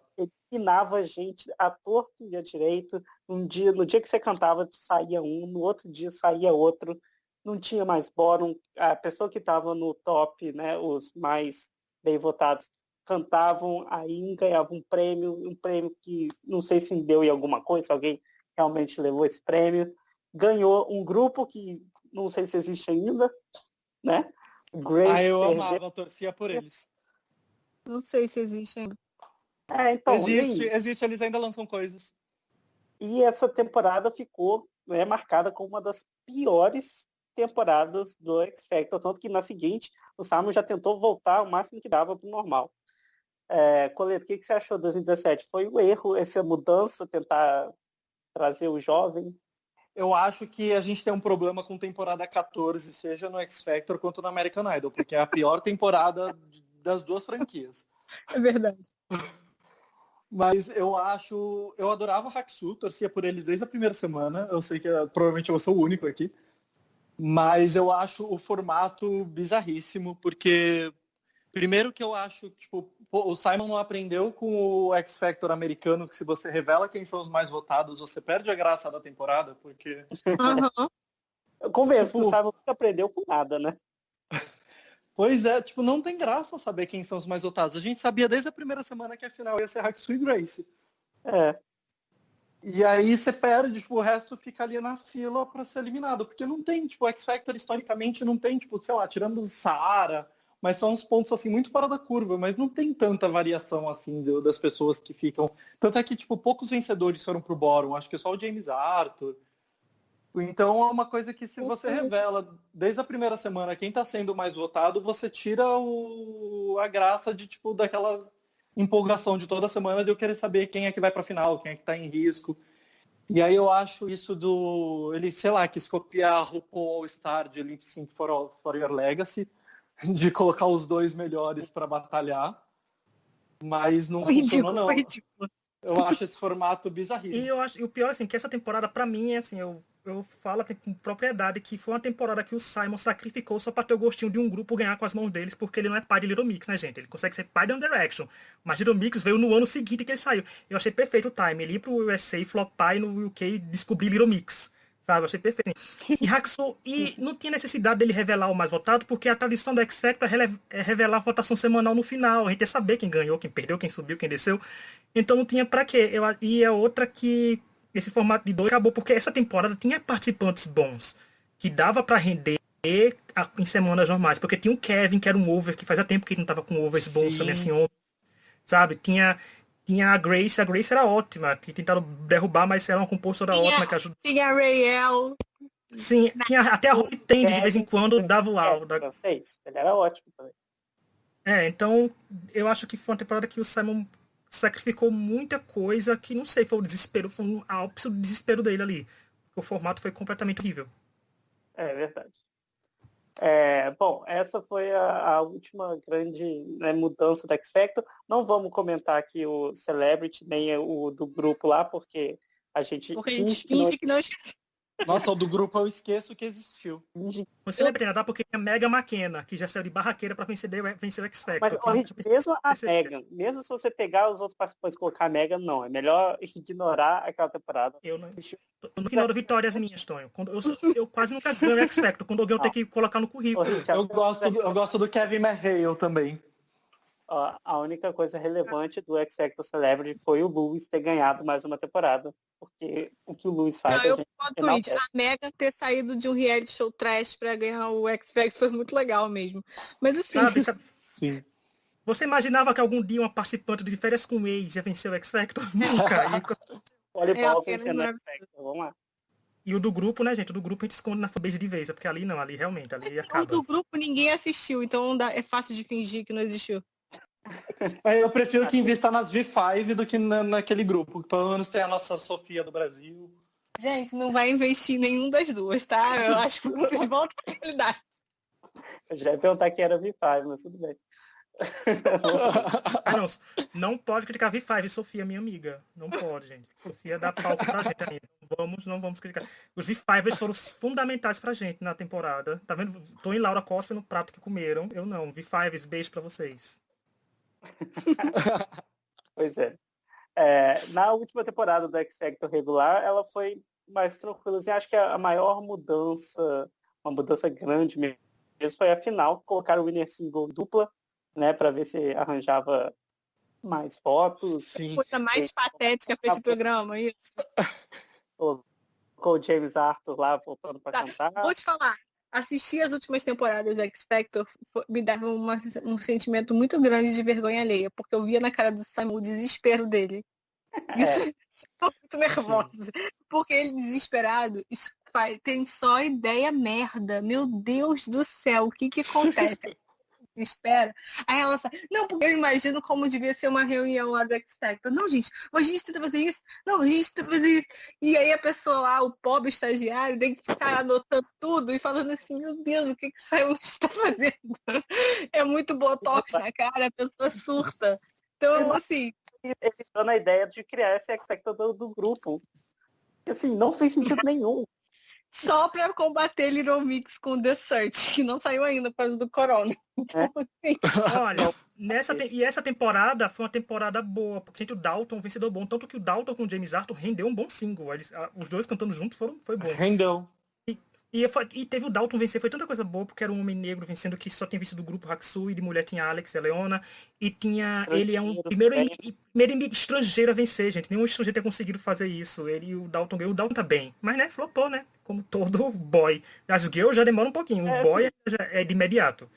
Eliminava a gente a torto e a direito. No dia que você cantava, saía um, no outro dia saía outro. Não tinha mais bórum. A pessoa que estava no top, né, os mais bem votados, cantavam, aí ganhavam um prêmio que não sei se deu em alguma coisa, se alguém realmente levou esse prêmio. Ganhou um grupo que não sei se existe ainda, né? Grace eu amava, torcia por eles. Não sei se existe ainda. Então, existe, eles ainda lançam coisas. E essa temporada ficou, né, marcada como uma das piores temporadas do X Factor, tanto que na seguinte o Simon já tentou voltar o máximo que dava para o normal. Coleta, o que você achou de 2017? Foi um erro essa mudança, tentar trazer o jovem? Eu acho que a gente tem um problema com temporada 14, seja no X Factor quanto no American Idol, porque é a pior temporada das duas franquias. É verdade. Mas eu adorava Hacksu, torcia por eles desde a primeira semana. Eu sei que provavelmente eu sou o único aqui. Mas eu acho o formato bizarríssimo, porque primeiro que eu acho, tipo, o Simon não aprendeu com o X Factor americano, que se você revela quem são os mais votados, você perde a graça da temporada, porque... Eu convenço, o Simon nunca aprendeu com nada, né? Pois é, tipo, não tem graça saber quem são os mais votados. A gente sabia desde a primeira semana que a final ia ser Hacksu e Grace. E aí você perde, tipo, o resto fica ali na fila pra ser eliminado. Porque não tem, tipo, X Factor historicamente não tem, tipo, sei lá, tirando Saara, mas são uns pontos, assim, muito fora da curva. Mas não tem tanta variação, assim, das pessoas que ficam... Tanto é que, tipo, poucos vencedores foram pro bórum. Acho que só o James Arthur. Então é uma coisa que se você revela desde a primeira semana quem está sendo mais votado, você tira a graça de, tipo, daquela empolgação de toda semana de eu querer saber quem é que vai para a final, quem é que está em risco. E aí eu acho isso ele, sei lá, quis copiar a RuPaul All Star de Lip Sync for Your Legacy, de colocar os dois melhores para batalhar, mas não funcionou não. Eu acho esse formato bizarríssimo. E o pior, assim, que essa temporada, pra mim, é assim, eu falo com propriedade que foi uma temporada que o Simon sacrificou só pra ter o gostinho de um grupo ganhar com as mãos deles, porque ele não é pai de Little Mix, né, gente? Ele consegue ser pai de One Direction. Mas Little Mix veio no ano seguinte que ele saiu. Eu achei perfeito o time. Ele ir pro USA, flopar e no UK descobrir Little Mix. Sabe? Eu achei perfeito. E Hacksu, não tinha necessidade dele revelar o mais votado, porque a tradição do X Factor é revelar a votação semanal no final. A gente ia saber quem ganhou, quem perdeu, quem subiu, quem desceu. Então não tinha pra quê. E é outra que esse formato de 2 acabou, porque essa temporada tinha participantes bons, que dava pra render em semanas normais. Porque tinha o Kevin, que era um over, que fazia tempo que ele não tava com overs bons também, assim, sabe? Tinha a Grace era ótima, que tentaram derrubar, mas era uma compositora ótima que ajudou. Tinha a Rayel. Sim, tinha até a Holly Tend, de vez em quando dava o áudio. Ele era ótimo também. Então eu acho que foi uma temporada que o Simon sacrificou muita coisa que, não sei, foi o desespero, foi um ápice do desespero dele ali. O formato foi completamente horrível. É verdade. Bom, essa foi a última grande, né, mudança da X Factor. Não vamos comentar aqui o Celebrity, nem o do grupo lá, porque a gente finge que não esqueceu. Nossa, o do grupo eu esqueço que existiu. O Celebrity ainda dá porque a Megan McKenna, que já saiu de barraqueira pra vencer o X Factor. Mas mesmo a Megan, mesmo se você pegar os outros participantes e colocar a Megan, não. É melhor ignorar aquela temporada. Eu não ignoro vitórias minhas, Tonho. Eu quase nunca ganho X Factor, quando alguém eu tenho que colocar no currículo. Eu gosto do Kevin McHale também. A única coisa relevante do X Factor Celebrity foi o Lewis ter ganhado mais uma temporada. Porque o que o Lewis faz... A Megan ter saído de um reality show trash pra ganhar o X Factor foi muito legal mesmo. Mas assim... Sabe? Sim. Você imaginava que algum dia uma participante de Férias com Ex ia vencer o X Factor? Nunca. Olha o Paul vencendo o X Factor, vamos lá. E o do grupo, né, gente? O do grupo a gente esconde na fanbase de vez, porque ali não, ali realmente, ali acaba. O do grupo ninguém assistiu, então é fácil de fingir que não existiu. Eu prefiro que invista nas V5 do que naquele grupo. Pelo menos tem a nossa Sofia do Brasil. Gente, não vai investir em nenhum das duas, tá? Eu acho que vocês voltam à realidade. Eu já ia perguntar quem era V5, mas tudo bem. Não pode criticar V5, Sofia, minha amiga. Não pode, gente. Sofia dá palco pra gente ainda. Não vamos criticar. Os V5 foram fundamentais pra gente na temporada. Tá vendo? Tô em Laura Costa no prato que comeram. Eu não. V5, beijo pra vocês. Pois é. Na última temporada do X Factor regular, ela foi mais tranquila. Assim, acho que a maior mudança, uma mudança grande mesmo, foi a final. Colocaram o winner single dupla. né, para ver se arranjava mais fotos. Sim. Coisa mais patética para esse programa, isso. Colocou o James Arthur lá voltando para cantar. Vou te falar, assistir as últimas temporadas do X Factor me dava um sentimento muito grande de vergonha alheia, porque eu via na cara do Simon o desespero dele. Isso eu tô muito nervosa. Porque ele desesperado tem só ideia merda. Meu Deus do céu, o que acontece? Espera. Aí ela fala, não, porque eu imagino como devia ser uma reunião lá do X Factor. Não, gente, mas a gente tenta fazer isso. Não, a gente tenta fazer isso. E aí a pessoa lá, o pobre estagiário, tem que ficar anotando tudo e falando assim, meu Deus, o que Simon está fazendo? É muito botox na cara, a pessoa surta. Então, assim... Ele dando a ideia de criar esse X Factor do grupo. Assim, não fez sentido nenhum. Só para combater Little Mix com The Search, que não saiu ainda por causa do corona. Então, assim, Olha, essa temporada foi uma temporada boa, porque gente, o Dalton, um vencedor bom. Tanto que o Dalton com o James Arthur rendeu um bom single. Os dois cantando juntos foi bom. Rendeu. E teve o Dalton vencer, foi tanta coisa boa, porque era um homem negro vencendo que só tinha vencido do grupo Haksui, e de mulher tinha Alex e a Leona. E tinha. Ele é um primeiro estrangeiro a vencer, gente. Nenhum estrangeiro tem conseguido fazer isso. Ele e o Dalton ganhou. O Dalton tá bem. Mas, né, flopou, né? Como todo boy. As girls já demoram um pouquinho. O boy é de imediato.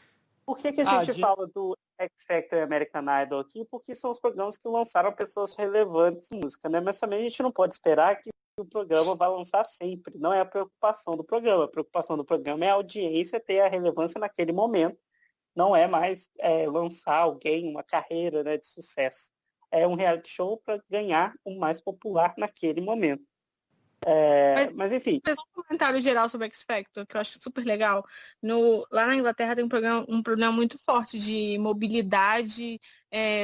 Por que a gente fala do X Factor e American Idol aqui? Porque são os programas que lançaram pessoas relevantes em música, né? Mas também a gente não pode esperar que o programa vai lançar sempre. Não é a preocupação do programa. A preocupação do programa é a audiência ter a relevância naquele momento. Não é mais lançar alguém, uma carreira, né, de sucesso. É um reality show para ganhar o mais popular naquele momento. Mas enfim. Um comentário geral sobre X Factor, que eu acho super legal. Lá na Inglaterra tem um problema muito forte de mobilidade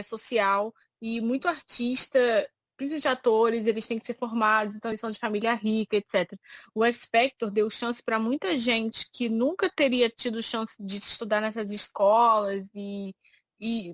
social e muito artista, principalmente atores, eles têm que ser formados, então eles são de família rica, etc. O X Factor deu chance para muita gente que nunca teria tido chance de estudar nessas escolas e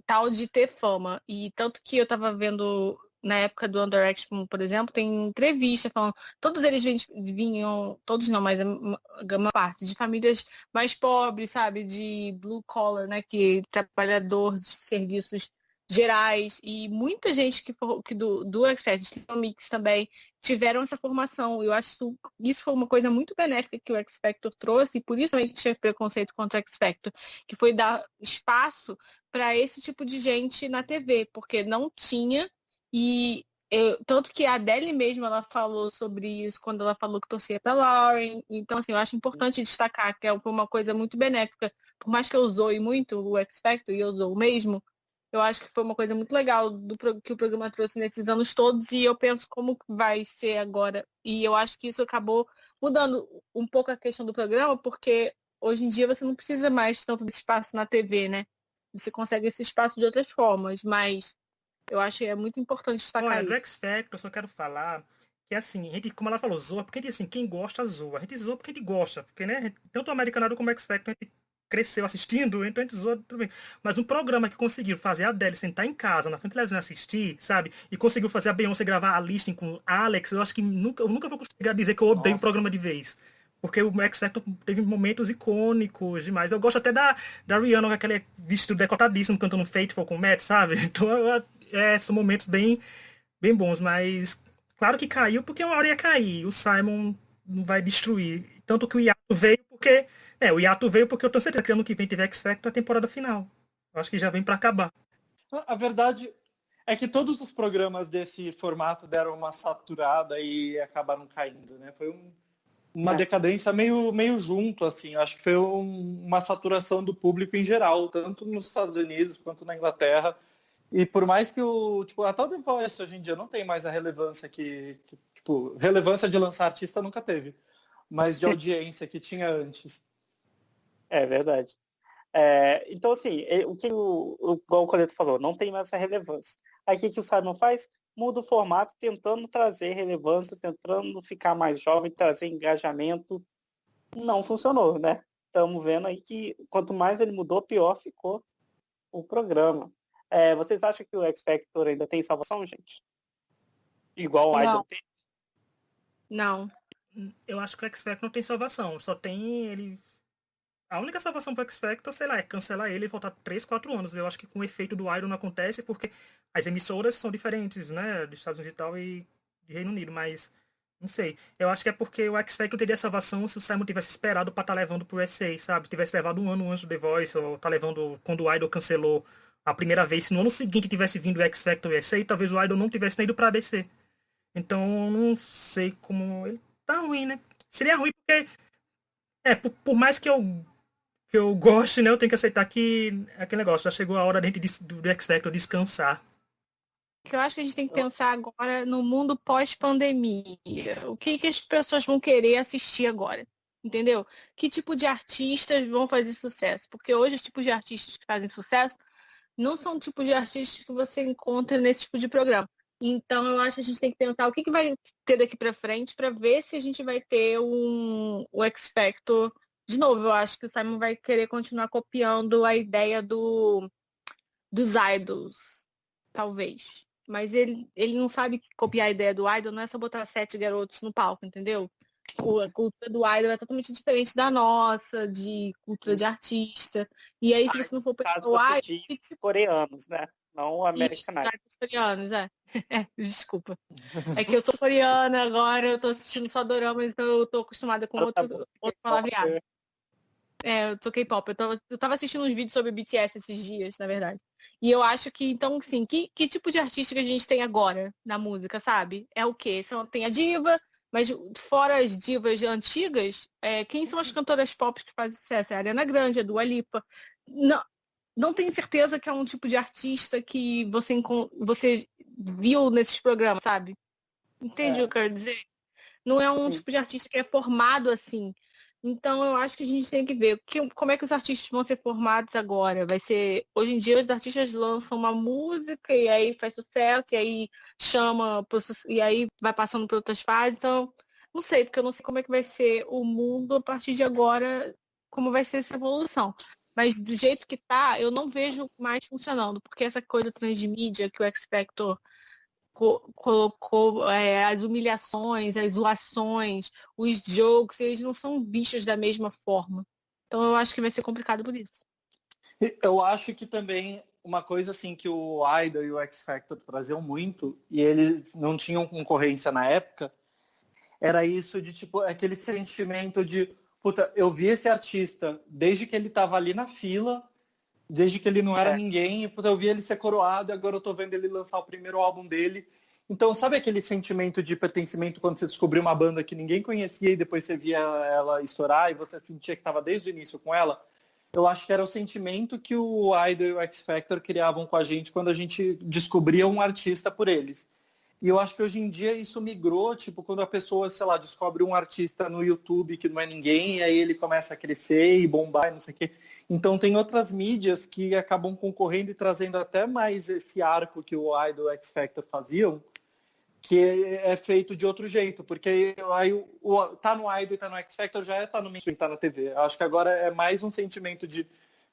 tal, de ter fama. E tanto que eu estava vendo na época do One Direction, por exemplo, tem entrevista falando, todos eles vinham, todos não, mas uma parte, de famílias mais pobres, sabe, de blue collar, né, que trabalhador de serviços gerais, e muita gente que do X Factor, Mix também, tiveram essa formação. Eu acho isso foi uma coisa muito benéfica que o X Factor trouxe, e por isso também tinha preconceito contra o X Factor, que foi dar espaço para esse tipo de gente na TV, porque não tinha. E tanto que a Adele mesmo, ela falou sobre isso quando ela falou que torcia para Lauren. Então, assim, eu acho importante destacar que foi uma coisa muito benéfica. Por mais que eu zoe muito o X Factor, e eu zoo mesmo, eu acho que foi uma coisa muito legal que o programa trouxe nesses anos todos, e eu penso como vai ser agora. E eu acho que isso acabou mudando um pouco a questão do programa, porque hoje em dia você não precisa mais tanto desse espaço na TV, né? Você consegue esse espaço de outras formas, mas eu acho que é muito importante destacar Olha, isso. do X Factor, eu só quero falar que, assim, a gente, como ela falou, zoa, porque, assim, quem gosta, zoa. A gente zoa porque a gente gosta, porque, né, tanto o American Idol como o X Factor, a gente cresceu assistindo, então a gente zoa tudo bem. Mas um programa que conseguiu fazer a Adele sentar em casa, na frente da televisão, assistir, sabe, e conseguiu fazer a Beyoncé gravar a listing com Alex, eu acho que eu nunca vou conseguir dizer que eu odeio o programa de vez. Porque o X Factor teve momentos icônicos demais. Eu gosto até da Rihanna, com aquele vestido decotadíssimo, cantando Faithful com o Matt, sabe? Então, são momentos bem, bem bons, mas claro que caiu porque uma hora ia cair. O Simon não vai destruir. Tanto que o hiato veio porque. O hiato veio porque eu tenho certeza que ano que vem teve X Factor a temporada final. Eu acho que já vem para acabar. A verdade é que todos os programas desse formato deram uma saturada e acabaram caindo, né? Foi uma decadência meio junto, assim. Eu acho que foi uma saturação do público em geral, tanto nos Estados Unidos quanto na Inglaterra. E por mais que até o The Voice hoje em dia não tem mais a relevância relevância de lançar artista nunca teve, mas de audiência que tinha antes. É verdade. Então, assim, igual o Coleto falou, não tem mais essa relevância. Aí o que o Simon faz? Muda o formato, tentando trazer relevância, tentando ficar mais jovem, trazer engajamento. Não funcionou, né? Estamos vendo aí que quanto mais ele mudou, pior ficou o programa. Vocês acham que o X Factor ainda tem salvação, gente? Igual o Idol tem? Não. Eu acho que o X Factor não tem salvação. Só tem ele A única salvação pro X Factor, sei lá, é cancelar ele e voltar 3, 4 anos. Eu acho que com o efeito do Idol não acontece porque as emissoras são diferentes, né? Dos Estados Unidos e tal e de Reino Unido, mas não sei. Eu acho que é porque o X Factor teria salvação se o Simon tivesse esperado pra estar levando pro USA, sabe? Tivesse levado um ano antes do The Voice, ou tá levando quando o Idol cancelou a primeira vez. Se no ano seguinte tivesse vindo o X Factor USA, talvez o Idol não tivesse nem ido pra ABC. Então, não sei como. Ele tá ruim, né? Seria ruim porque. Por mais que eu goste, né? Eu tenho que aceitar que é aquele negócio. Já chegou a hora da gente do X Factor descansar. Que eu acho que a gente tem que pensar agora no mundo pós-pandemia. O que, que as pessoas vão querer assistir agora? Entendeu? Que tipo de artistas vão fazer sucesso? Porque hoje os tipos de artistas que fazem sucesso não são o tipo de artistas que você encontra nesse tipo de programa. Então eu acho que a gente tem que pensar o que, que vai ter daqui para frente para ver se a gente vai ter o X Factor de novo. Eu acho que o Simon vai querer continuar copiando a ideia dos idols, talvez. Mas ele não sabe copiar a ideia do idol, não é só botar 7 garotos no palco, entendeu? A cultura do idol é totalmente diferente da nossa, de cultura de artista. E aí, se você não for No caso, pensar o você idol, diz coreanos, né? Não isso, American Idol. idols coreanos, é. Desculpa. É que eu sou coreana agora, eu tô assistindo só dorama, então eu tô acostumada com Tá bom. outro palavreado. Eu sou K-pop. Eu tava assistindo uns vídeos sobre BTS esses dias, na verdade. E eu acho que, então, assim, que tipo de artista que a gente tem agora na música, sabe? É o quê? Tem a diva, mas fora as divas antigas, quem são as cantoras pop que fazem sucesso? É a Ariana Grande, a Dua Lipa. Não, não tenho certeza que é um tipo de artista que você viu nesses programas, sabe? Entende o que eu quero dizer? Não é um Sim. tipo de artista que é formado assim. Então eu acho que a gente tem que ver como é que os artistas vão ser formados agora. Vai ser. Hoje em dia os artistas lançam uma música e aí faz sucesso, e aí e aí vai passando por outras fases. Então, não sei, porque eu não sei como é que vai ser o mundo a partir de agora, como vai ser essa evolução. Mas do jeito que tá, eu não vejo mais funcionando, porque essa coisa transmídia que o X Factor colocou as humilhações, as zoações, os jokes, eles não são vistos da mesma forma. Então eu acho que vai ser complicado por isso. Eu acho que também uma coisa assim que o Idol e o X Factor traziam muito, e eles não tinham concorrência na época, era isso de tipo, aquele sentimento de, puta, eu vi esse artista desde que ele tava ali na fila, desde que ele não era ninguém, e puta, eu vi ele ser coroado e agora eu tô vendo ele lançar o primeiro álbum dele. Então, sabe aquele sentimento de pertencimento quando você descobriu uma banda que ninguém conhecia e depois você via ela estourar e você sentia que estava desde o início com ela? Eu acho que era o sentimento que o Idol e o X Factor criavam com a gente quando a gente descobria um artista por eles. E eu acho que hoje em dia isso migrou, tipo, quando a pessoa, sei lá, descobre um artista no YouTube que não é ninguém, e aí ele começa a crescer e bombar e não sei o quê. Então tem outras mídias que acabam concorrendo e trazendo até mais esse arco que o Idol e o X Factor faziam, que é feito de outro jeito, porque aí tá no Idol e tá no X Factor já tá no mainstream, tá na TV. Eu acho que agora é mais um sentimento de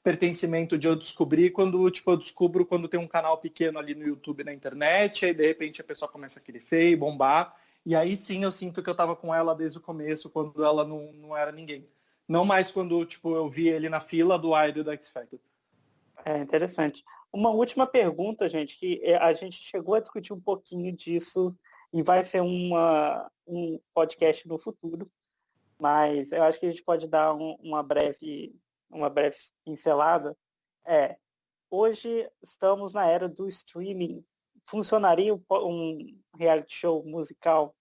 pertencimento de eu descobrir quando, tipo, eu descubro quando tem um canal pequeno ali no YouTube, na internet, aí de repente a pessoa começa a crescer e bombar, e aí sim eu sinto que eu tava com ela desde o começo, quando ela não era ninguém. Não mais quando, tipo, eu vi ele na fila do Idol e do X Factor. É interessante. Uma última pergunta, gente, que a gente chegou a discutir um pouquinho disso e vai ser um podcast no futuro, mas eu acho que a gente pode dar uma breve pincelada. Hoje estamos na era do streaming. Funcionaria um reality show musical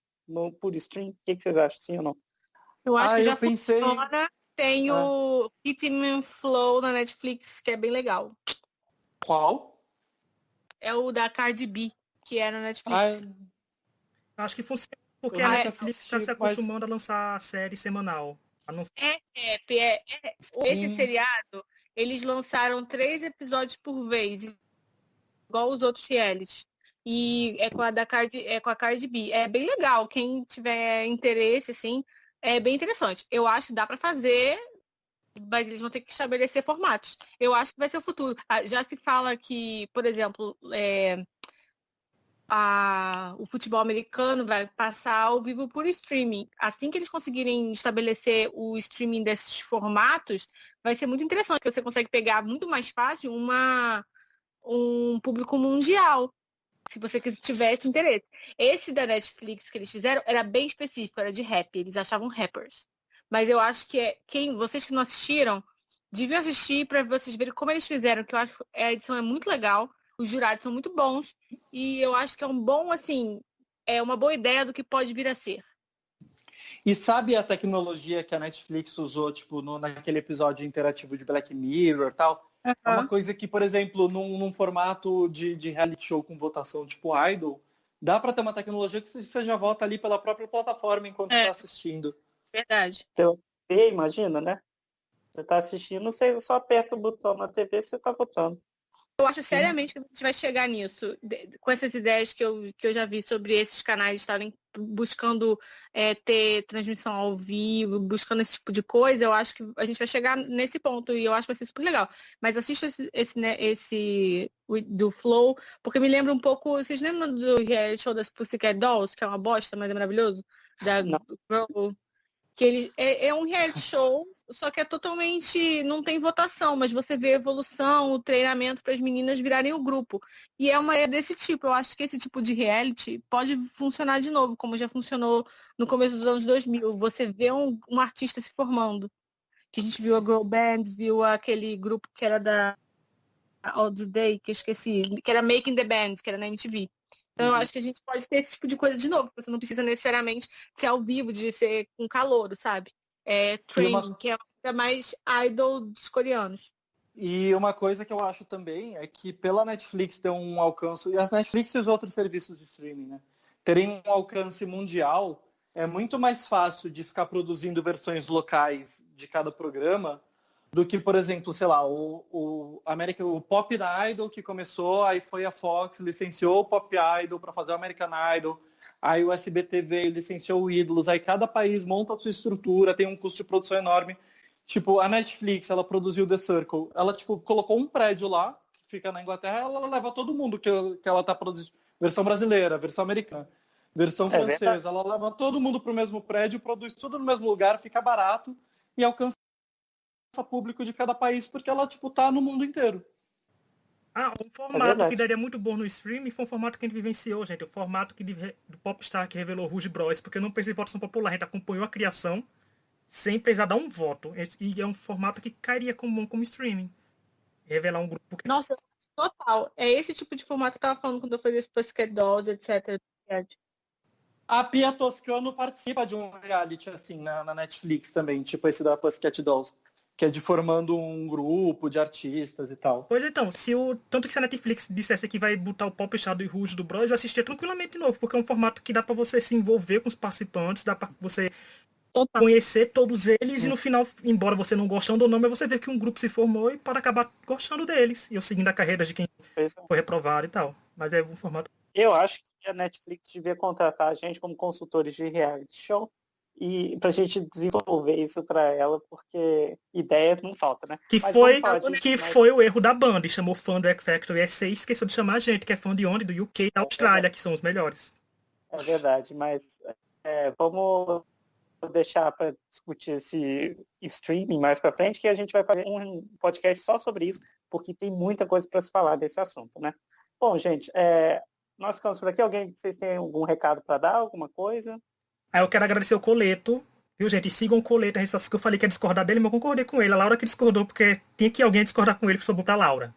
por stream? O que vocês acham, sim ou não? Eu acho que já funciona. Tem o Rhythm Flow na Netflix, que é bem legal. Qual? É o da Cardi B, que é na Netflix. Acho que funciona porque a Netflix está se acostumando a lançar a série semanal. Esse seriado, eles lançaram 3 episódios por vez, igual os outros realities. E é com a Cardi B. É bem legal. Quem tiver interesse, assim, é bem interessante. Eu acho que dá para fazer, mas eles vão ter que estabelecer formatos. Eu acho que vai ser o futuro. Já se fala que, por exemplo, o futebol americano vai passar ao vivo por streaming. Assim que eles conseguirem estabelecer o streaming desses formatos, vai ser muito interessante, porque você consegue pegar muito mais fácil um público mundial, se você tivesse interesse. Esse da Netflix que eles fizeram era bem específico, era de rap, eles achavam rappers. Mas eu acho que vocês que não assistiram, deviam assistir para vocês verem como eles fizeram, que eu acho que a edição é muito legal, os jurados são muito bons, e eu acho que é uma boa ideia do que pode vir a ser. E sabe a tecnologia que a Netflix usou, tipo, naquele episódio interativo de Black Mirror e tal? É uma coisa que, por exemplo, num formato de reality show com votação tipo Idol, dá para ter uma tecnologia que você já vota ali pela própria plataforma enquanto está assistindo. Verdade. Então, imagina, né? Você está assistindo, você só aperta o botão na TV e você está votando. Eu acho seriamente que a gente vai chegar nisso, com essas ideias que eu já vi sobre esses canais estarem buscando ter transmissão ao vivo, buscando esse tipo de coisa. Eu acho que a gente vai chegar nesse ponto e eu acho que vai ser super legal. Mas assista esse do Flow, porque me lembra um pouco, vocês lembram do reality show das Pussycat Dolls, que é uma bosta, mas é maravilhoso? Da Girl, que ele é um reality show, só que é totalmente, não tem votação, mas você vê a evolução, o treinamento para as meninas virarem o grupo. E é desse tipo, eu acho que esse tipo de reality pode funcionar de novo, como já funcionou no começo dos anos 2000. Você vê um artista se formando, que a gente viu a Girl Band, viu aquele grupo que era da Audrey Day, que eu esqueci, que era Making the Band, que era na MTV. Então eu acho que a gente pode ter esse tipo de coisa de novo. Você não precisa necessariamente ser ao vivo, de ser com calouro, sabe? Training, que é uma coisa mais idol dos coreanos. E uma coisa que eu acho também é que pela Netflix ter um alcance, e as Netflix e os outros serviços de streaming, né, terem um alcance mundial, é muito mais fácil de ficar produzindo versões locais de cada programa do que, por exemplo, sei lá, o Pop Idol que começou, aí foi a Fox, licenciou o Pop Idol para fazer o American Idol, aí o SBT veio, licenciou o Ídolos, aí cada país monta a sua estrutura, tem um custo de produção enorme. Tipo, a Netflix, ela produziu The Circle, ela, tipo, colocou um prédio lá, que fica na Inglaterra, ela leva todo mundo que ela tá produzindo, versão brasileira, versão americana, versão francesa, ela leva todo mundo pro mesmo prédio, produz tudo no mesmo lugar, fica barato e alcança público de cada país, porque ela, tipo, tá no mundo inteiro. Um formato que daria muito bom no streaming foi um formato que a gente vivenciou, gente. O formato do Popstar que revelou Rouge Bros, porque eu não pensei em votação popular. A gente acompanhou a criação sem precisar dar um voto. E é um formato que cairia como streaming. Revelar um grupo que... Nossa, total. É esse tipo de formato que eu tava falando quando eu fazia esse Pussycat Dolls, etc. A Pia Toscano participa de um reality, assim, na Netflix também, tipo esse da Pussycat Dolls, que é de formando um grupo de artistas e tal. Pois então, tanto que se a Netflix dissesse que vai botar o Popstar do Rouge do Bros, eu assistia tranquilamente de novo, porque é um formato que dá pra você se envolver com os participantes, dá pra você conhecer todos eles e no final, embora você não gostando ou não, mas você vê que um grupo se formou e pode acabar gostando deles. E eu seguindo a carreira de quem foi reprovado e tal. Mas é um formato... Eu acho que a Netflix devia contratar a gente como consultores de reality show e pra gente desenvolver isso pra ela, porque ideia não falta, né? Que foi o erro da banda, e chamou fã do X Factor e SA, esqueceu de chamar a gente, que é fã de onde? Do UK e da Austrália, que são os melhores. É verdade, mas vamos deixar para discutir esse streaming mais para frente, que a gente vai fazer um podcast só sobre isso, porque tem muita coisa para se falar desse assunto, né? Bom, gente, nós ficamos por aqui. Vocês têm algum recado para dar, alguma coisa? Eu quero agradecer o Coleto, viu, gente? Sigam o Coleto, que eu falei que ia discordar dele, mas eu concordei com ele. A Laura que discordou, porque tinha que alguém discordar com ele, sobrou pra Laura.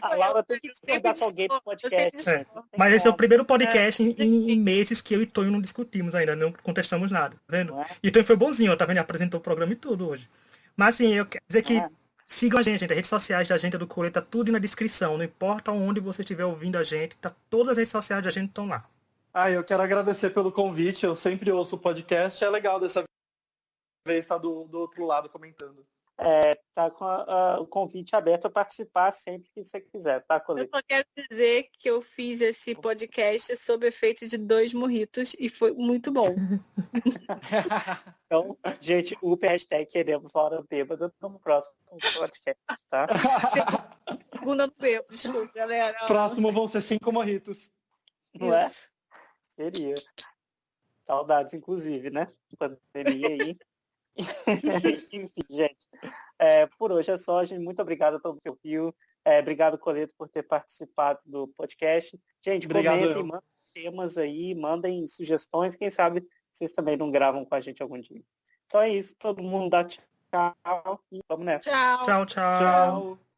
A Laura tem que discordar com alguém do podcast. Mas esse é o primeiro podcast em meses que eu e Tonho não discutimos ainda, não contestamos nada, tá vendo? E Tonho foi bonzinho, ó, tá vendo? Ele apresentou o programa e tudo hoje. Mas assim, eu quero dizer que sigam a gente, as redes sociais da gente do Coleto, tá tudo na descrição, não importa onde você estiver ouvindo a gente, tá, todas as redes sociais da gente estão lá. Eu quero agradecer pelo convite, eu sempre ouço o podcast, é legal dessa vez estar do outro lado comentando. Tá com o convite aberto a participar sempre que você quiser, tá, Coleto? Eu só quero dizer que eu fiz esse podcast sob efeito de 2 mojitos e foi muito bom. Então, gente, o hashtag queremos Laura Bêbada no próximo podcast, tá? segunda não bebo, desculpa, galera. Próximo vão ser 5 mojitos. Não é? Queria. Saudades, inclusive, né? Pandemia aí. Enfim, gente. Por hoje é só, gente. Muito obrigado a todo mundo que ouviu. Obrigado, Coleto, por ter participado do podcast. Gente, Obrigado, comentem, mandem temas aí, mandem sugestões. Quem sabe vocês também não gravam com a gente algum dia. Então é isso. Todo mundo dá tchau e vamos nessa. Tchau. Tchau, tchau. Tchau.